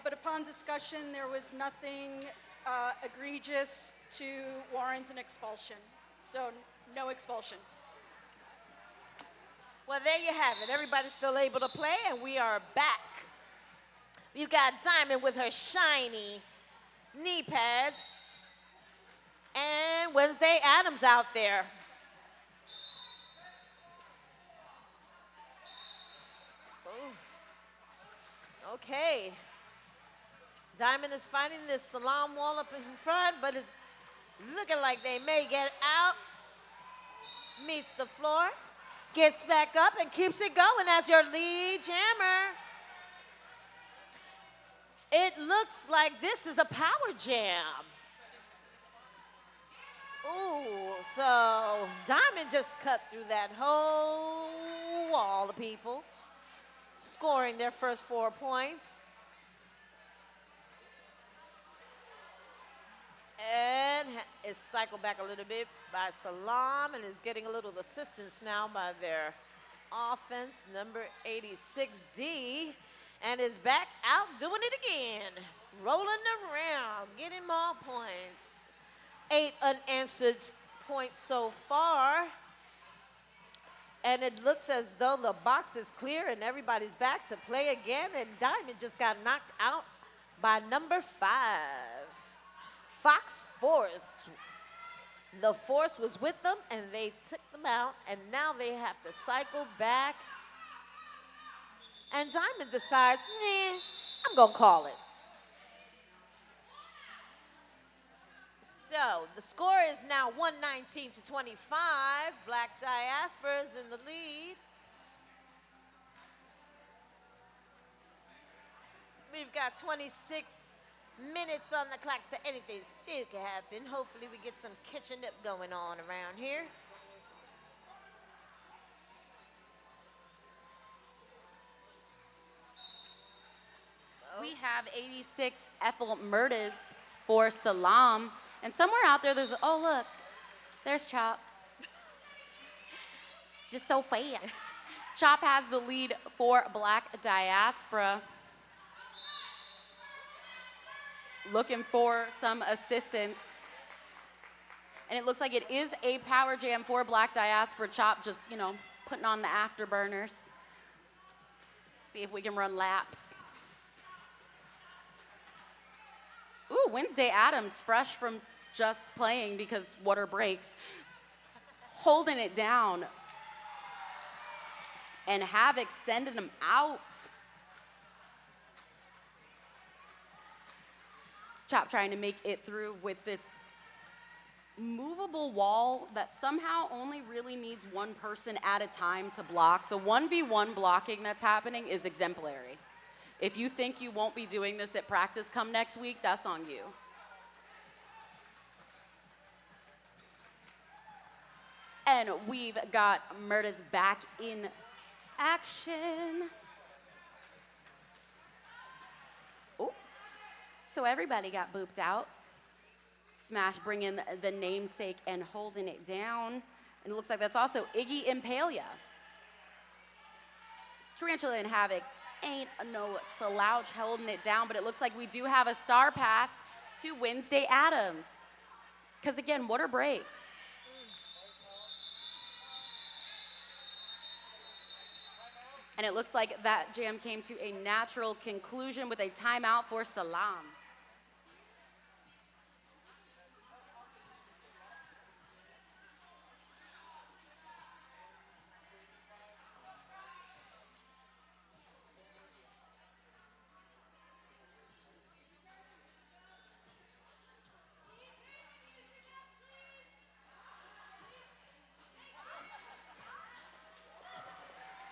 S3: but upon discussion, there was nothing egregious to warrant an expulsion. So no expulsion.
S2: Well, there you have it. Everybody's still able to play, and we are back. You got Diamond with her shiny knee pads, and Wednesday Adams out there. Ooh. Okay. Diamond is fighting this SALAAM wall up in front, but is looking like they may get out. Meets the floor, gets back up, and keeps it going as your lead jammer. It looks like this is a power jam. Ooh, so Diamond just cut through that whole wall of people, scoring their first 4 points. And is cycled back a little bit by SALAAM, and is getting a little assistance now by their offense, number 86D, and is back out doing it again, rolling around, getting more points. 8 unanswered points so far, and it looks as though the box is clear and everybody's back to play again, and Diamond just got knocked out by number 5. Fox Force. The force was with them, and they took them out, and now they have to cycle back. And Diamond decides, nah, I'm going to call it. So the score is now 119 to 25. Black Diaspora is in the lead. We've got 26 minutes on the clock, so anything still can happen. Hopefully we get some catching up going on around here.
S1: We have 86 Ethel Murdas for SALAAM. And somewhere out there, oh, look, there's Chop. It's just so fast. Chop has the lead for Black Diaspora. Looking for some assistance. And it looks like it is a power jam for Black Diaspora. Chop just, putting on the afterburners. See if we can run laps. Ooh, Wednesday Adams, fresh from just playing because water breaks. Holding it down. And Havoc sending them out. Chop trying to make it through with this movable wall that somehow only really needs one person at a time to block. The 1v1 blocking that's happening is exemplary. If you think you won't be doing this at practice come next week, that's on you. And we've got Murdas back in action. Oh. So everybody got booped out. Smash bringing the namesake and holding it down. And it looks like that's also Iggy Impalia. Tarantula and Havoc ain't no slouch holding it down, but it looks like we do have a star pass to Wednesday Adams. Because again, what are breaks? And it looks like that jam came to a natural conclusion with a timeout for SALAAM.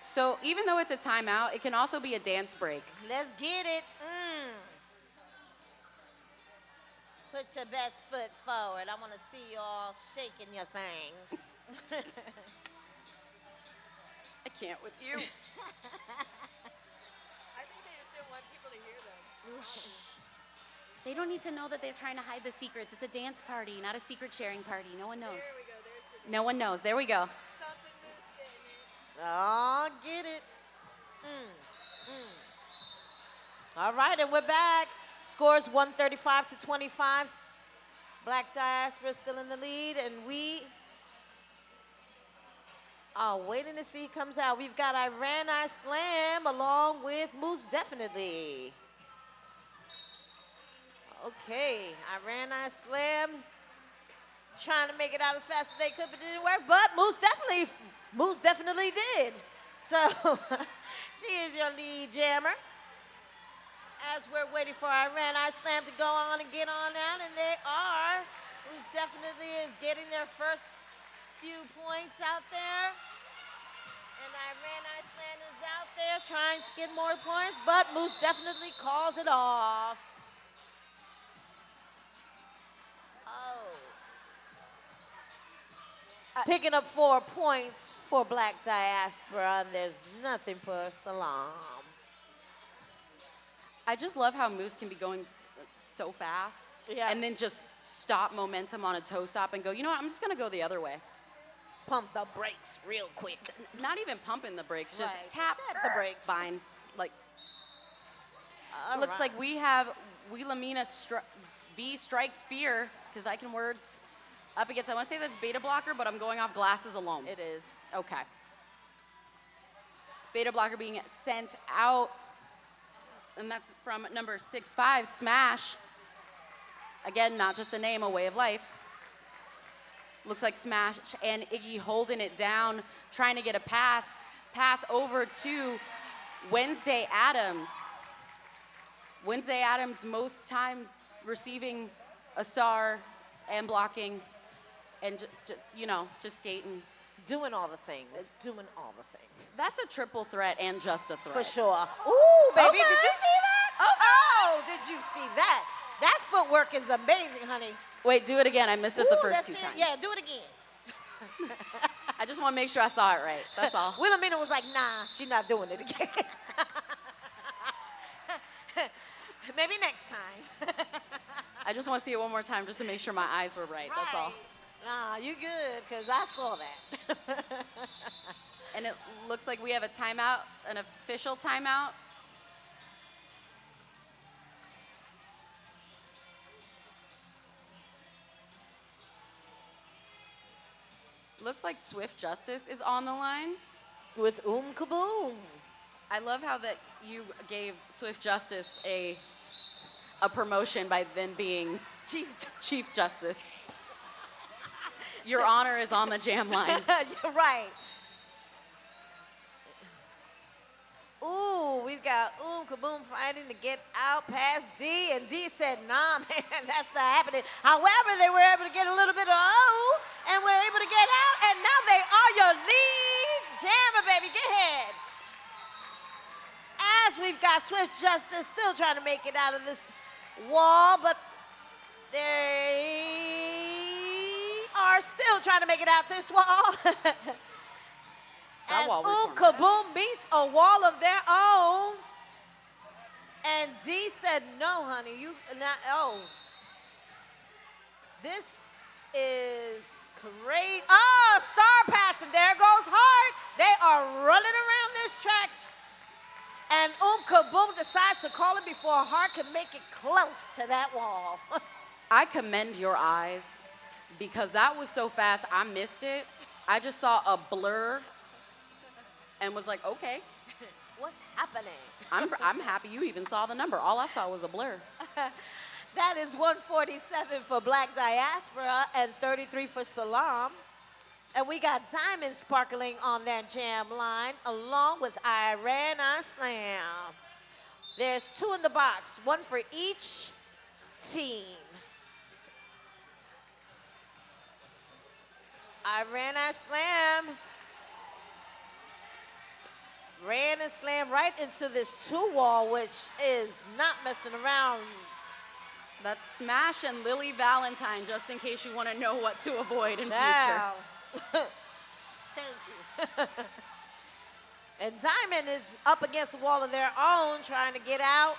S1: So even though it's a timeout, it can also be a dance break.
S2: Let's get it. Put your best foot forward. I want to see you all shaking your things.
S1: I can't with you.
S2: I think they just didn't want people to hear them.
S1: They don't need to know that they're trying to hide the secrets. It's a dance party, not a secret sharing party. No one knows.
S2: There we go. There's the
S1: No one knows. There we go.
S2: something loose getting it. Oh, get it. All right, and we're back. Scores 135 to 25. Black Diaspora still in the lead, and we are waiting to see who comes out. We've got SALAAM along with Moose Definitely. Okay, SALAAM trying to make it out as fast as they could, but it didn't work. But Moose definitely did. So she is your lead jammer. As we're waiting for SALAAM to go on and get on out, and they are. Moose Definitely is getting their first few points out there. And SALAAM is out there trying to get more points, but Moose Definitely calls it off. Picking up 4 points for Black Diaspora, and there's nothing for SALAAM.
S1: I just love how Moose can be going so fast and then just stop momentum on a toe stop and go, you know what, I'm just going to go the other way.
S2: Pump the brakes real quick.
S1: Not even pumping the brakes, just
S2: Right.
S1: tap
S2: the brakes.
S1: Fine. Like,
S2: All
S1: looks
S2: right.
S1: like we have Wilhelmina V Strikes Fear, because I can words, up against, I want to say that's Beta Blocker, but I'm going off glasses alone.
S2: It is.
S1: Okay. Beta Blocker being sent out. And that's from number 6'5", Smash. Again, not just a name, a way of life. Looks like Smash and Iggy holding it down, trying to get a pass. Pass over to Wednesday Adams. Wednesday Adams, most time receiving a star and blocking and, just skating.
S2: Doing all the things. Doing all the things.
S1: That's a triple threat and just a threat.
S2: For sure. Ooh, baby,
S1: Okay.
S2: did you see that? Oh, did you see that? That footwork is amazing, honey.
S1: Wait, do it again. I missed it the
S2: Ooh,
S1: first
S2: that's
S1: 2
S2: it.
S1: times.
S2: Yeah, do it again.
S1: I just want to make sure I saw it right. That's all.
S2: Wilhelmina was like, nah, she's not doing it again. Maybe next time.
S1: I just want to see it one more time just to make sure my eyes were right. That's all.
S2: Nah, you good, because I saw that.
S1: And it looks like we have a timeout, an official timeout. Looks like Swift Justice is on the line.
S2: With Kaboom.
S1: I love how that you gave Swift Justice a promotion by then being Chief Justice. Your honor is on the jam line.
S2: You're right. Ooh, we've got Kaboom fighting to get out past D, and D said, nah, man, that's not happening. However, they were able to get a little bit of O, and were able to get out, and now they are your lead jammer, baby. Get ahead. As we've got Swift Justice still trying to make it out of this wall, but they are still trying to make it out this wall.
S1: That
S2: As
S1: wall we formed,
S2: Kaboom beats a wall of their own. And D said, no, honey, you not, oh. This is crazy. Oh, star pass, and there goes Hart. They are running around this track. And Kaboom decides to call it before Hart can make it close to that wall.
S1: I commend your eyes because that was so fast, I missed it. I just saw a blur and was like, okay,
S2: What's happening?
S1: I'm happy you even saw the number. All I saw was a blur.
S2: That is 147 for Black Diaspora and 33 for SALAAM. And we got Diamond sparkling on that jam line, along with SALAAM. There's 2 in the box, 1 for each team. SALAAM ran and slammed right into this 2 wall, which is not messing around.
S1: That's Smash and Lily Valentine, just in case you want to know what to avoid in future.
S2: Ciao. Thank you. And Diamond is up against a wall of their own, trying to get out.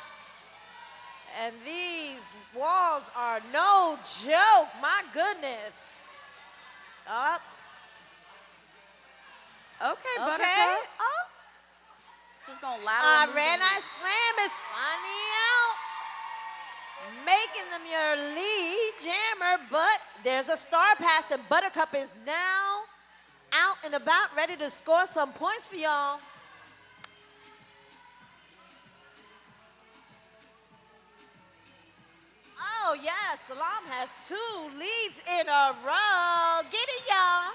S2: And these walls are no joke. My goodness. Up.
S1: Okay,
S2: Okay.
S1: Buttercup.
S2: Oh.
S1: Just gonna lateral move
S2: Ran
S1: them.
S2: Slam is finally out, making them your lead jammer, but there's a star pass, and Buttercup is now out and about, ready to score some points for y'all. Oh, yes, SALAAM has 2 leads in a row. Get it, y'all.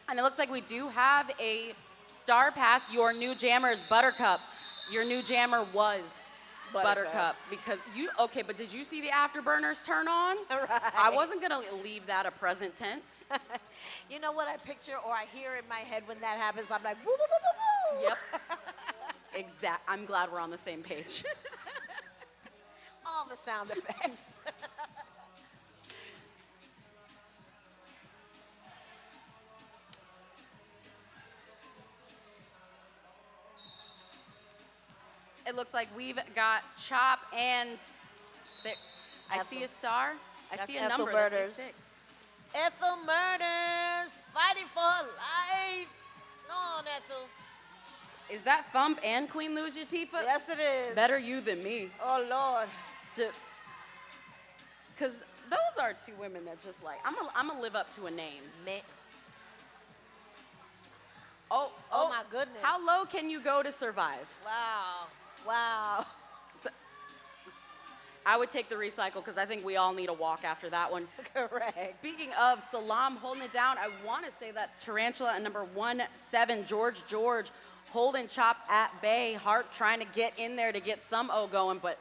S1: And it looks like we do have a star pass. Your new jammer is Buttercup. Your new jammer was Buttercup because you, okay, but did you see the afterburners turn on?
S2: Right.
S1: I wasn't gonna leave that a present tense.
S2: You know what I picture or I hear in my head when that happens? I'm like, woo, woo, woo, woo, woo.
S1: Yep. Exact. I'm glad we're on the same page.
S2: All the sound effects.
S1: It looks like we've got Chop and there, I see a star. I
S2: That's
S1: see a
S2: Ethel
S1: number.
S2: Murders.
S1: That's 86.
S2: Ethel Murders, fighting for life. Go on, Ethel.
S1: Is that Thump and Queen Luz Yatifa?
S2: Yes, it is.
S1: Better you than me.
S2: Oh, Lord.
S1: Because those are 2 women that just like, I'm gonna live up to a name.
S2: Man.
S1: Oh,
S2: my goodness.
S1: How low can you go to survive?
S2: Wow. Wow.
S1: I would take the recycle because I think we all need a walk after that one.
S2: Correct.
S1: Speaking of SALAAM holding it down, I want to say that's Tarantula and number 17, George, holding Chop at bay. Hart trying to get in there to get some O going, but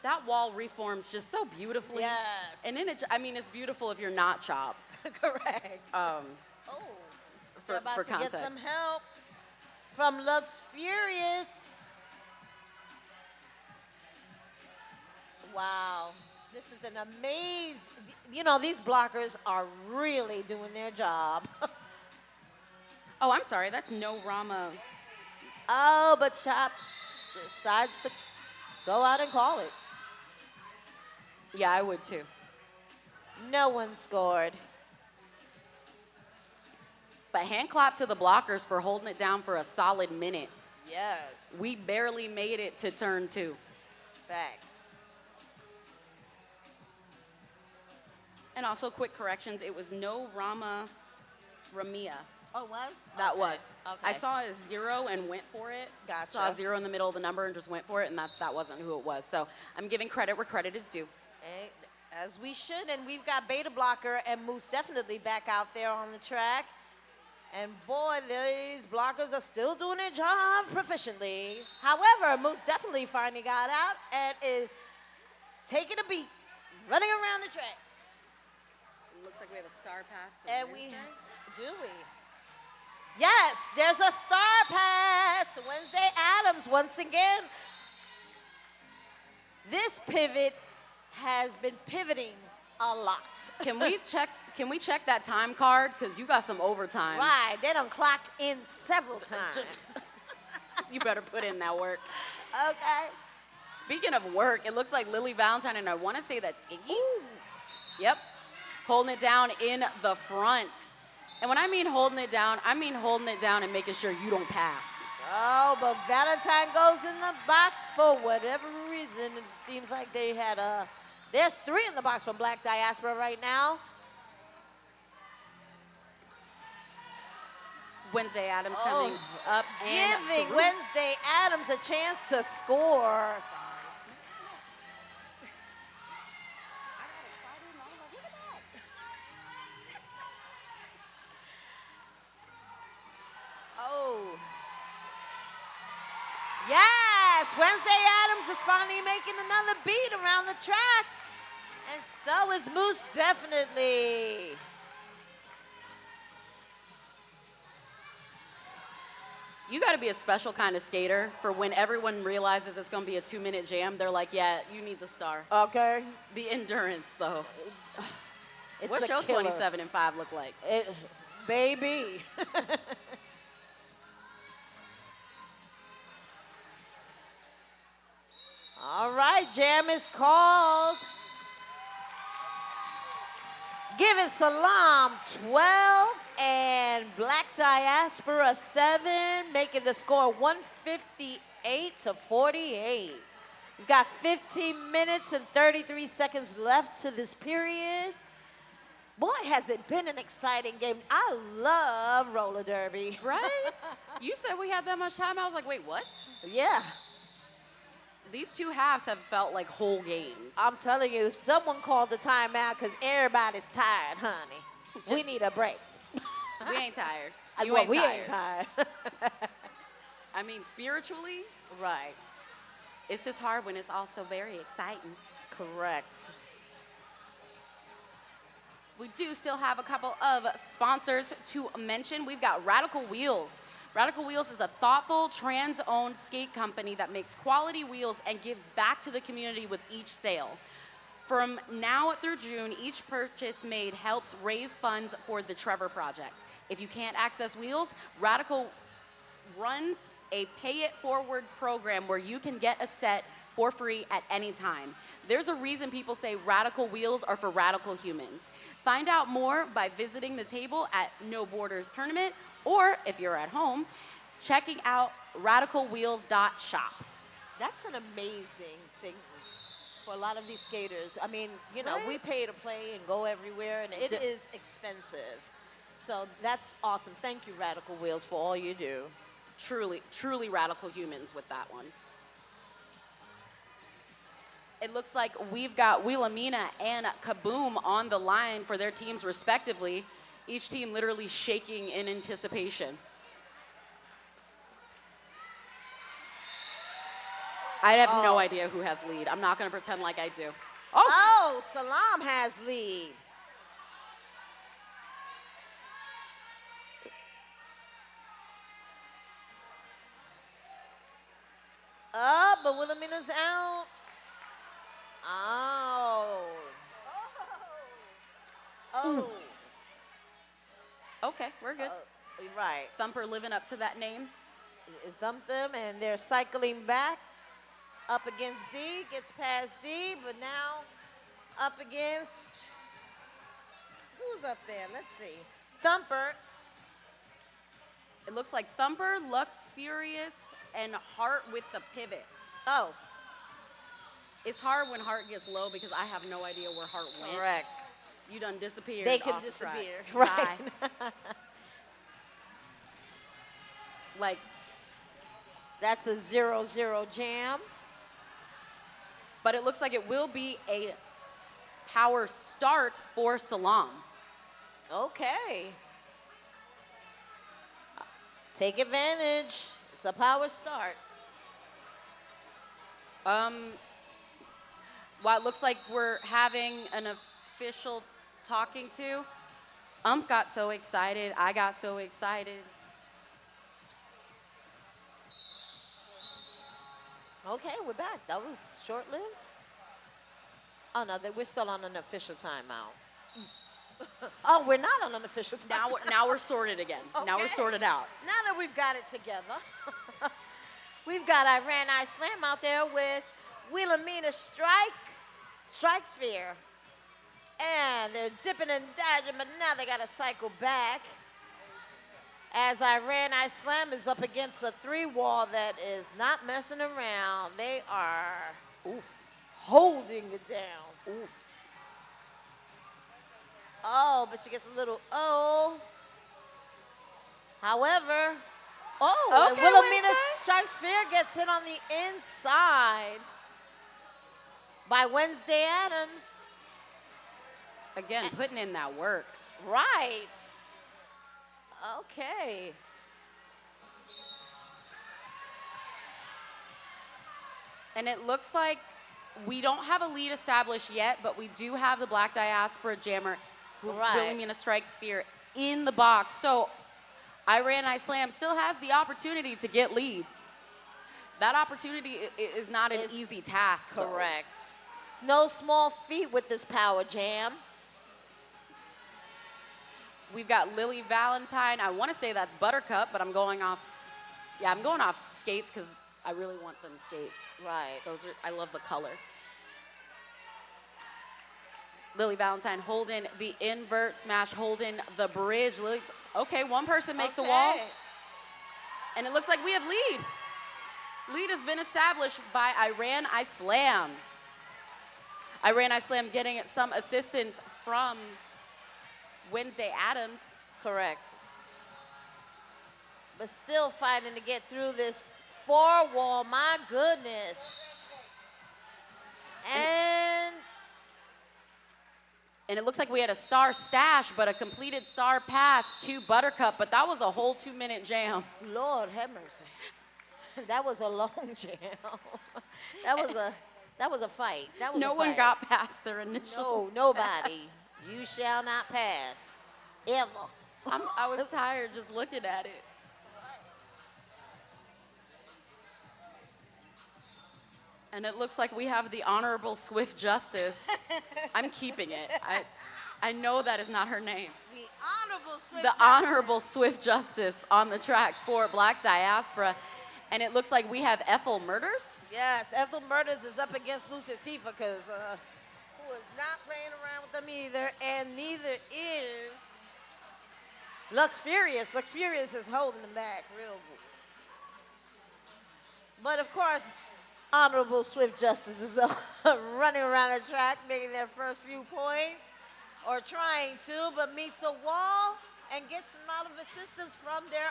S1: that wall reforms just so beautifully.
S2: Yes.
S1: And then it's beautiful if you're not Chop.
S2: Correct.
S1: Oh,
S2: They're about
S1: for
S2: to get
S1: context.
S2: some help from Lux Furious. Wow. This is an amazing, you know, these blockers are really doing their job.
S1: Oh, I'm sorry. That's no Rama.
S2: Oh, but Chop decides to go out and call it.
S1: Yeah, I would too.
S2: No one scored.
S1: But hand clap to the blockers for holding it down for a solid minute.
S2: Yes.
S1: We barely made it to turn 2.
S2: Facts.
S1: And also, quick corrections. It was no Ramia.
S2: Oh, it was?
S1: That
S2: Okay.
S1: was.
S2: Okay.
S1: I saw a 0 and went for it.
S2: Gotcha.
S1: Saw a 0 in the middle of the number and just went for it, and that wasn't who it was. So I'm giving credit where credit is due.
S2: As we should, and we've got Beta Blocker and Moose definitely back out there on the track. And boy, these blockers are still doing their job proficiently. However, Moose definitely finally got out and is taking a beat, running around the track.
S1: It looks like we have a star pass.
S2: And do we? Yes, there's a star pass to Wednesday Adams once again. This pivot has been pivoting a lot.
S1: Can we check that time card? Because you got some overtime.
S2: Right, they done clocked in several times.
S1: You better put in that work.
S2: Okay.
S1: Speaking of work, it looks like Lily Valentine, and I want to say that's Iggy.
S2: Ooh.
S1: Yep. Holding it down in the front. And when I mean holding it down, I mean holding it down and making sure you don't pass.
S2: Oh, but Valentine goes in the box for whatever reason. It seems like they had a There's 3 in the box from Black Diaspora right now.
S1: Wednesday Adams coming up and
S2: Giving
S1: through.
S2: Wednesday Adams a chance to score. Oh. Yes, Wednesday Adams is finally making another beat around the track. And so is Moose definitely.
S1: You got to be a special kind of skater for when everyone realizes it's going to be a 2-minute jam. They're like, yeah, you need the star.
S2: Okay.
S1: The endurance, though.
S2: It's
S1: What's
S2: a
S1: your
S2: killer.
S1: 27 and 5 look like?
S2: Baby. All right, jam is called. Giving SALAAM 12 and Black Diaspora 7, making the score 158-48. We've got 15 minutes and 33 seconds left to this period. Boy, has it been an exciting game. I love roller derby.
S1: Right? You said we had that much time. I was like, wait, what?
S2: Yeah.
S1: These 2 halves have felt like whole games.
S2: I'm telling you, someone called the timeout because everybody's tired, honey. We need a break.
S1: We ain't tired.
S2: Well,
S1: You ain't
S2: we
S1: tired.
S2: ain't tired.
S1: I mean, spiritually,
S2: Right.
S1: it's just hard when it's also very exciting.
S2: Correct.
S1: We do still have a couple of sponsors to mention. We've got Radical Wheels. Radical Wheels is a thoughtful, trans-owned skate company that makes quality wheels and gives back to the community with each sale. From now through June, each purchase made helps raise funds for the Trevor Project. If you can't access wheels, Radical runs a pay-it-forward program where you can get a set for free at any time. There's a reason people say radical wheels are for radical humans. Find out more by visiting the table at No Borders Tournament, or if you're at home, checking out radicalwheels.shop.
S2: That's an amazing thing for a lot of these skaters. I mean, you know,
S1: Right.
S2: we pay to play and go everywhere, and it is expensive. So that's awesome. Thank you, Radical Wheels, for all you do.
S1: Truly, truly radical humans with that one. It looks like we've got Wilhelmina and Kaboom on the line for their teams respectively. Each team literally shaking in anticipation. I have no idea who has lead. I'm not going to pretend like I do.
S2: Oh, SALAAM has lead. But Wilhelmina's out. Oh. Oh.
S1: Okay, we're good.
S2: Right.
S1: Thumper living up to that name.
S2: Dumped them, and they're cycling back. Up against D, gets past D, but now up against, who's up there? Let's see. Thumper.
S1: It looks like Thumper, Lux Furious, and Hart with the pivot.
S2: Oh,
S1: It's hard when Hart gets low because I have no idea where Hart went.
S2: correct.
S1: You done disappeared.
S2: They can
S1: off the track.
S2: disappear.
S1: Bye.
S2: Right.
S1: Like,
S2: That's a 0-0 jam.
S1: but it looks like it will be a power start for SALAAM.
S2: Okay. Take advantage. It's a power start.
S1: Well, it looks like we're having an official talking to. Got so excited. I got so excited.
S2: Okay, we're back. That was short-lived. Oh, no, we're still on an official timeout. Oh, we're not on an official timeout.
S1: Now we're sorted again. Now we're
S2: Okay.
S1: sorted out.
S2: Now that we've got it together, we've got Iran Ice Slam out there with Wilhelmina Strike Sphere. And they're dipping and dodging, but now they got to cycle back. As Iran Ice Slam is up against a 3-wall that is not messing around. They are holding it down. Oof. Oh, but she gets a little However, and
S1: Okay,
S2: Wilhelmina
S1: Wednesday.
S2: Strikes Fear gets hit on the inside by Wednesday Adams.
S1: Again, putting in that work.
S2: Right. Okay.
S1: And it looks like we don't have a lead established yet, but we do have the Black Diaspora jammer,
S2: Right.
S1: Wilhelmina Strikes Fear, in the box. So Iran SALAAM still has the opportunity to get lead. That opportunity is not an
S2: It's
S1: easy task. though.
S2: Correct. It's no small feat with this power jam.
S1: We've got Lily Valentine. I want to say that's Buttercup, but I'm going off skates because I really want them skates.
S2: Right.
S1: I love the color. Lily Valentine holding the invert smash, holding the bridge. Okay, one person makes a wall, and it looks like we have lead. Lead has been established by Iran SALAAM. Iran SALAAM getting some assistance from Wednesday Adams.
S2: Correct. But still fighting to get through this four wall. My goodness. And
S1: it looks like we had a star stash, but a completed star pass to Buttercup, but that was a whole 2-minute jam.
S2: Lord have mercy. That was a long jam. That was a fight. That was
S1: No
S2: a
S1: one
S2: fight.
S1: got past their initial.
S2: No, nobody. You shall not pass. Ever.
S1: I was tired just looking at it. And it looks like we have the Honorable Swift Justice. I'm keeping it. I know that is not her name.
S2: The Honorable Swift
S1: The Honorable Swift Justice on the track for Black Diaspora. And it looks like we have Ethel Murders.
S2: Yes, Ethel Murders is up against Lucia Tifa because who is not playing around with them either, and neither is Lux Furious. Lux Furious is holding them back real good. But of course, Honorable Swift Justice is running around the track, making their first few points, or trying to, but meets a wall and gets a lot of assistance from their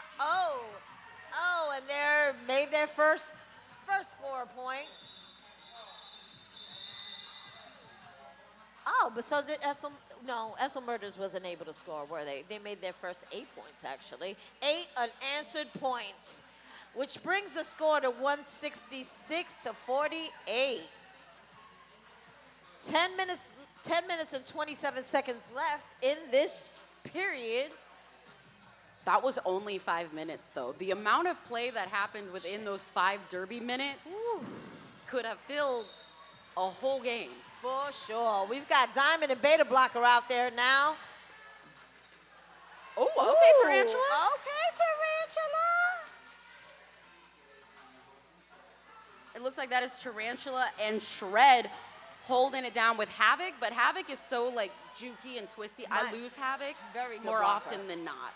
S2: and they made their first 4 points. Oh, but so did Ethel. No, Ethel Murders wasn't able to score, were they? They made their first 8 points, actually. 8 unanswered points, which brings the score to 166 to 48. 10 minutes and 27 seconds left in this period.
S1: That was only 5 minutes, though. The amount of play that happened within those 5 Derby minutes could have filled a whole game.
S2: For sure. We've got Diamond and Beta Blocker out there now.
S1: Oh, okay, Tarantula.
S2: Okay, Tarantula.
S1: It looks like that is Tarantula and Shred holding it down with Havoc, but Havoc is so, like, jukey and twisty. I lose Havoc
S2: Very good
S1: more
S2: blocker.
S1: often than not.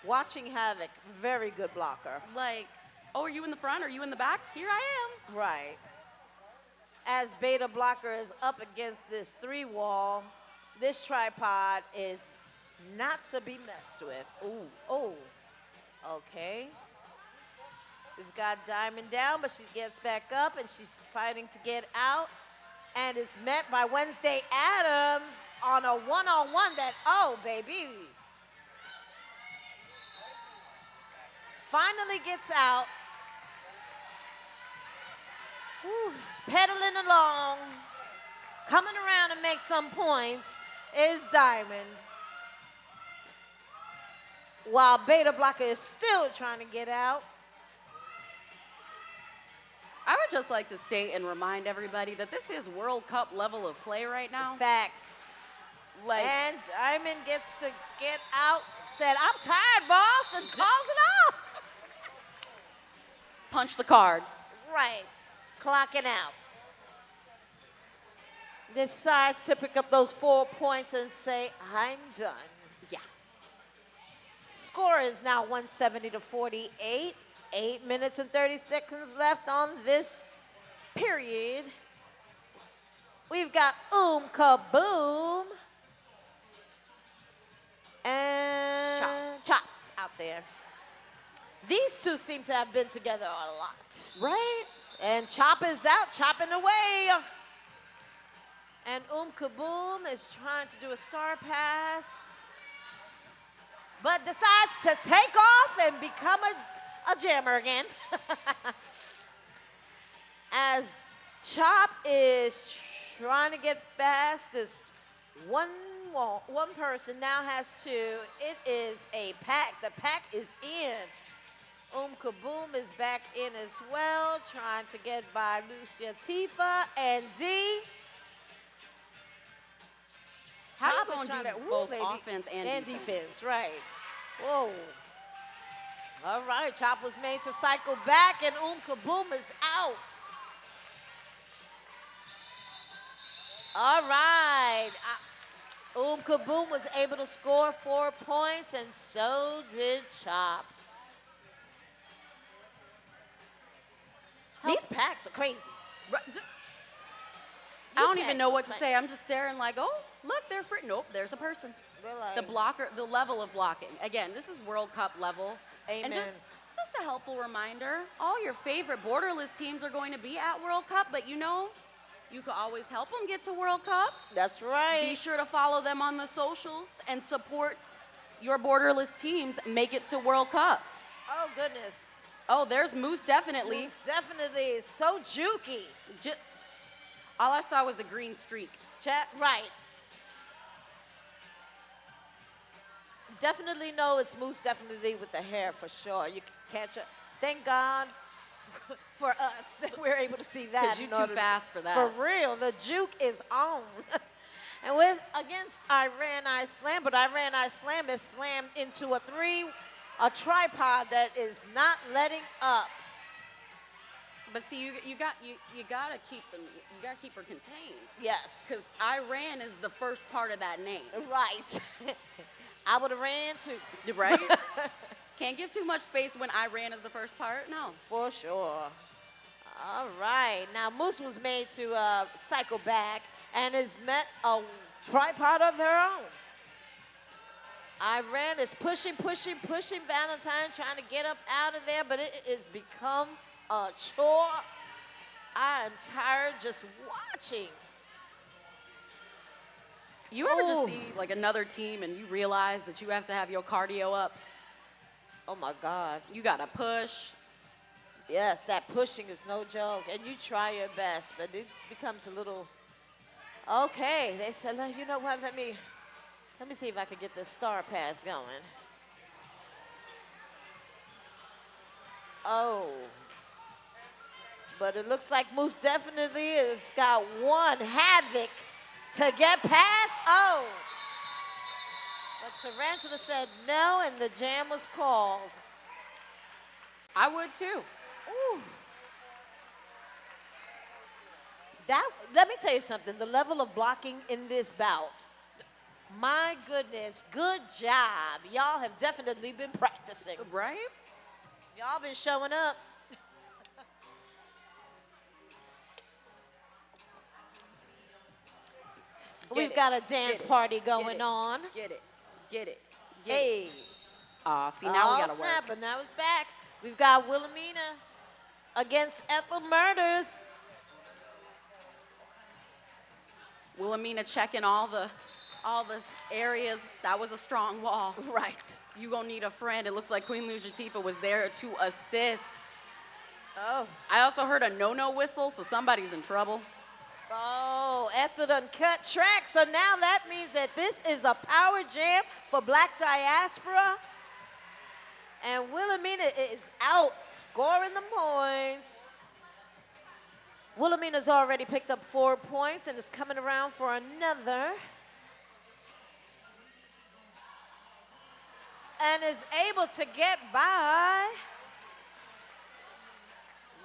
S2: Watching Havoc, very good blocker.
S1: Like, oh, are you in the front? Are you in the back? Here I am.
S2: Right. As Beta Blocker is up against this 3-wall, this tripod is not to be messed with. Ooh, oh, okay. We've got Diamond down, but she gets back up and she's fighting to get out and is met by Wednesday Adams on a one-on-one that, oh, baby. Finally gets out. Whew. Pedaling along, coming around to make some points is Diamond. While Beta Blocker is still trying to get out.
S1: I would just like to state and remind everybody that this is World Cup level of play right now.
S2: Facts.
S1: Like,
S2: And Diamond gets to get out, said, I'm tired, boss, and calls it off.
S1: punch the card.
S2: Right, clocking out. Decides to pick up those 4 points and say, I'm done.
S1: Yeah.
S2: Score is now 170 to 48. 8 minutes and 30 seconds left on this period. We've got Kaboom and Chop out there. These two seem to have been together a lot.
S1: Right?
S2: And Chop is out, chopping away. And Kaboom is trying to do a star pass, but decides to take off and become a jammer again. As Chop is trying to get past this one person, now has two. It is a pack. The pack is in. Kaboom is back in as well, trying to get by Lucia Tifa and D.
S1: How
S2: Chop
S1: you
S2: is
S1: gonna
S2: trying
S1: do
S2: to-
S1: both
S2: baby.
S1: offense and
S2: defense? Right. Whoa. All right, Chop was made to cycle back, and Kaboom is out. All right. Kaboom was able to score 4 points, and so did Chop. These packs are crazy.
S1: Right. I
S2: These
S1: don't even
S2: packs
S1: know
S2: are
S1: what to
S2: fun.
S1: say. I'm just staring like, oh, look, they're free. Nope, there's a person. The blocker, the level of blocking. Again, this is World Cup level. And
S2: Amen.
S1: just a helpful reminder, all your favorite borderless teams are going to be at World Cup, but you know, you can always help them get to World Cup.
S2: That's right.
S1: Be sure to follow them on the socials and support your borderless teams make it to World Cup.
S2: Oh, goodness.
S1: Oh, there's Moose definitely.
S2: Moose definitely is so jukey.
S1: All I saw was a green streak.
S2: Right. Definitely know it's Moose definitely with the hair for sure. You can catch it. Thank God for us that we're able to see that.
S1: Because you're too fast for that.
S2: For real, the juke is on. And against Iran Slam, but Iran Slam is slammed into a tripod that is not letting up.
S1: But see, you gotta keep them. You gotta keep her contained.
S2: Yes.
S1: Because Iran is the first part of that name.
S2: Right. I would have ran too.
S1: Right? Can't give too much space when Iran is the first part. No.
S2: For sure. All right. Now, Moose was made to cycle back and has met a tripod of their own. Iran is pushing Valentine, trying to get up out of there, but it has become a chore. I am tired just watching.
S1: You ever just
S2: Ooh.
S1: see like another team and you realize that you have to have your cardio up?
S2: Oh, my God.
S1: You gotta push.
S2: Yes, that pushing is no joke, and you try your best, but it becomes a little, okay. They said, you know what, let me see if I can get this star pass going. Oh. But it looks like Moose definitely has got one havoc to get past. Oh. But Tarantula said no, and the jam was called.
S1: I would too.
S2: Ooh. Let me tell you something. The level of blocking in this bout, my goodness, good job. Y'all have definitely been practicing.
S1: Right?
S2: Y'all been showing up. We've got a dance party going on.
S1: Get it.
S2: Hey.
S1: Aw, see, now we gotta
S2: snap,
S1: work.
S2: but now it's back. We've got Wilhelmina against Ethel Murders.
S1: Wilhelmina checking all the areas. That was a strong wall.
S2: Right.
S1: You gonna need a friend. It looks like Queen Lucia Tifa was there to assist.
S2: Oh.
S1: I also heard a no-no whistle, so somebody's in trouble.
S2: Oh, Ethel done cut track. So now that means that this is a power jam for Black Diaspora. And Wilhelmina is out scoring the points. Wilhelmina's already picked up 4 points and is coming around for another. And is able to get by,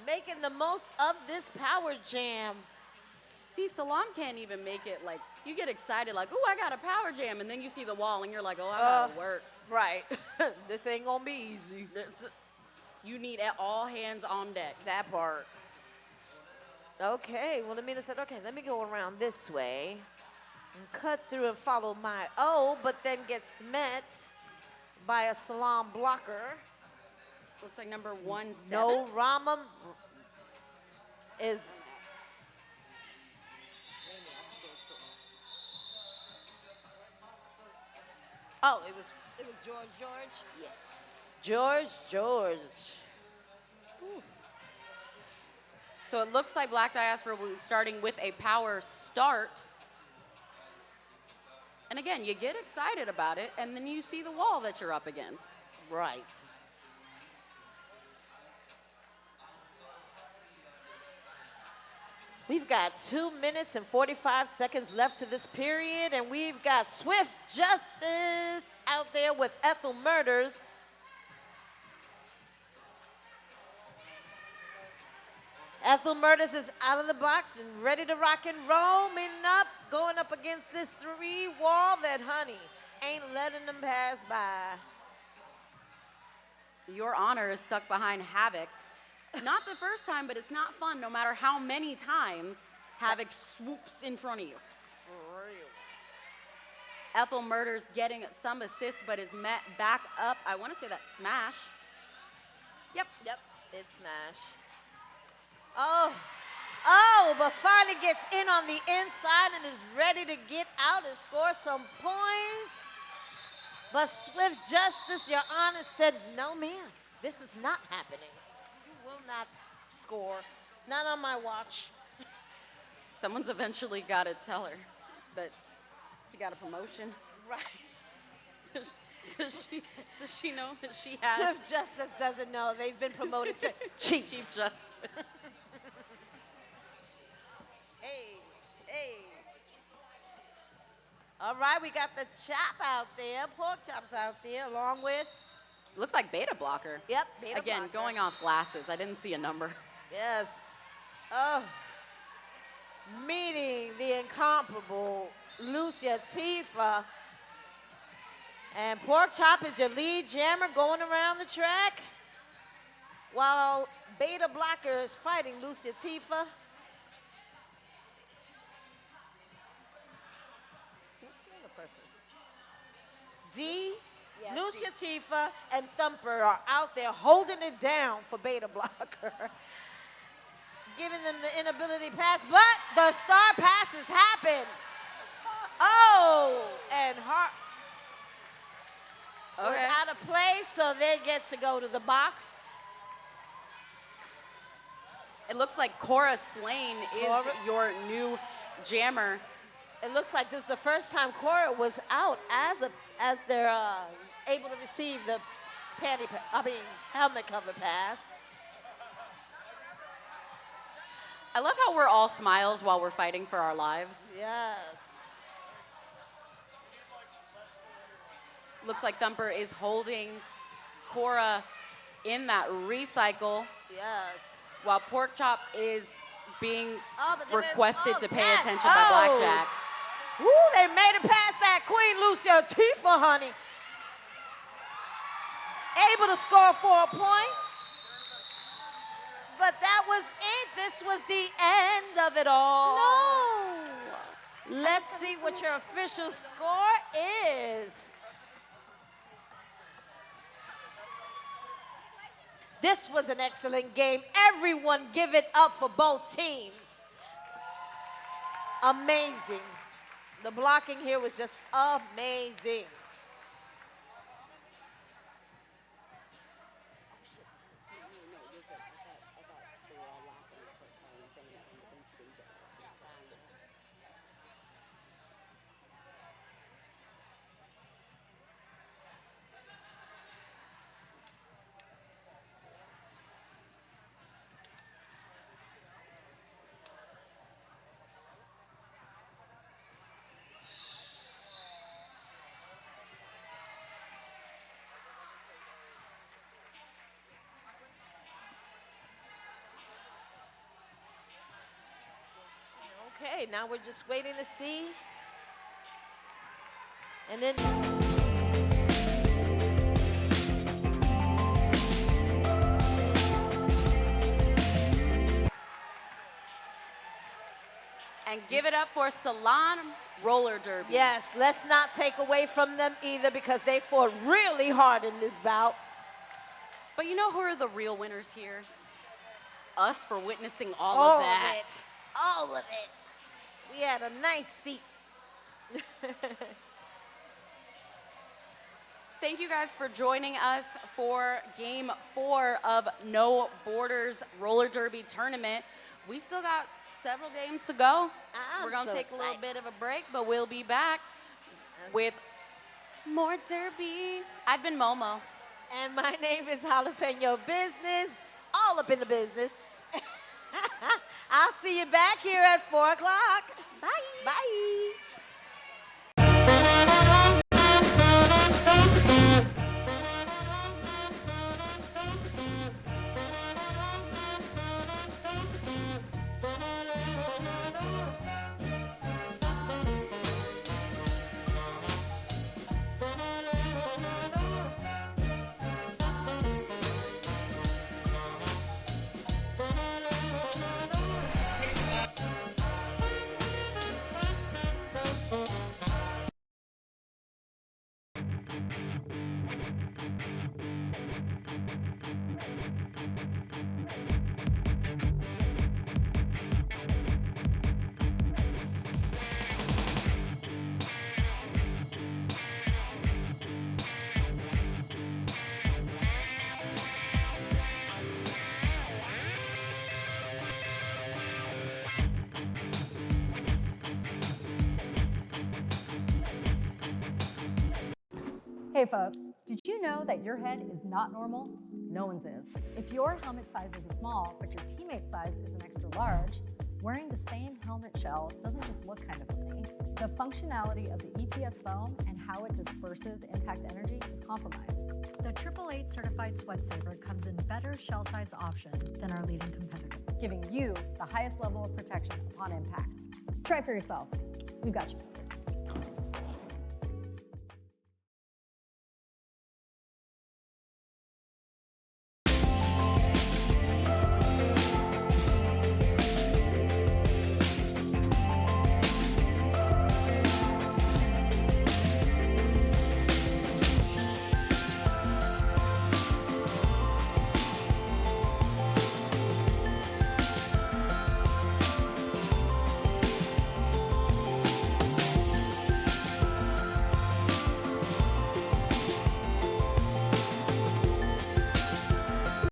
S2: making the most of this power jam.
S1: See, SALAAM can't even make it. Like, you get excited, like, ooh, I got a power jam, and then you see the wall, and you're like, oh, I gotta work.
S2: Right. This ain't gonna be easy.
S1: You need all hands on deck.
S2: That part. Okay, well, Amina said, okay, let me go around this way and cut through and follow my O, but then gets met by a SALAAM blocker.
S1: Looks like number 17.
S2: No, Rama is. Oh, it was George. Yes. George. Ooh.
S1: So it looks like Black Diaspora will be starting with a power start. And again, you get excited about it, and then you see the wall that you're up against.
S2: Right. We've got 2 minutes and 45 seconds left to this period, and we've got Swift Justice out there with Ethel Murders. Ethel Murders is out of the box and ready to rock and roll, meeting up, going up against this 3 wall that, honey, ain't letting them pass by.
S1: Your Honor is stuck behind Havoc. Not the first time, but it's not fun no matter how many times Havoc swoops in front of you.
S2: For real.
S1: Ethel Murders getting some assist, but is met back up. I want to say that's Smash. Yep.
S2: It's Smash. Oh, but finally gets in on the inside and is ready to get out and score some points. But Swift Justice, Your Honor, said, no, ma'am, this is not happening. You will not score. Not on my watch.
S1: Someone's eventually got to tell her that she got a promotion.
S2: Right.
S1: Does she know that she has
S2: Swift Justice doesn't know. They've been promoted to Chief.
S1: Chief Justice?
S2: Hey. All right, we got the chop out there, pork chops out there, along with,
S1: Looks like Beta Blocker.
S2: yep, beta
S1: Again,
S2: blocker.
S1: going off glasses. I didn't see a number.
S2: Yes. Oh. Meeting the incomparable Lucia Tifa. And Pork Chop is your lead jammer going around the track, while Beta Blocker is fighting Lucia Tifa. Who's the other person? D,
S1: Yes,
S2: Lucia Tifa, and Thumper are out there holding it down for Beta Blocker, giving them the inability pass, but the star passes happen. Oh, and Hart was
S1: Okay.
S2: out of play, so they get to go to the box.
S1: It looks like Cora Slane is
S2: Cora?
S1: your new jammer.
S2: It looks like this is the first time Cora was out as they're able to receive the helmet cover pass.
S1: I love how we're all smiles while we're fighting for our lives.
S2: Yes.
S1: Looks like Thumper is holding Cora in that recycle,
S2: Yes.
S1: while Pork Chop is being
S2: Oh, but they made-
S1: requested
S2: oh,
S1: to pay
S2: pass.
S1: attention by
S2: Oh.
S1: Blackjack.
S2: Woo, they made it past that Queen Lucia Tifa, honey. Able to score 4 points. But that was it. This was the end of it all.
S1: No!
S2: Let's see what your official score is. This was an excellent game. Everyone give it up for both teams. Amazing. The blocking here was just amazing. Okay, now we're just waiting to see. And then
S1: And give it up for SALAAM Roller Derby.
S2: Yes, let's not take away from them either because they fought really hard in this bout.
S1: But you know who are the real winners here? Us for witnessing all of that.
S2: All of it. We had a nice seat.
S1: Thank you guys for joining us for Game 4 of No Borders Roller Derby Tournament. We still got several games to go. We're going to take a little bit of a break, but we'll be back with more derby. I've been Momo.
S2: And my name is Jalapeno Business, all up in the business. I'll see you back here at 4 o'clock. Bye. Bye.
S4: Hey folks, did you know that your head is not normal? No one's is. If your helmet size is a small, but your teammate's size is an extra large, wearing the same helmet shell doesn't just look kind of funny. The functionality of the EPS foam and how it disperses impact energy is compromised. The 888 certified sweat saver comes in better shell size options than our leading competitor, giving you the highest level of protection upon impact. Try for yourself. We've got you.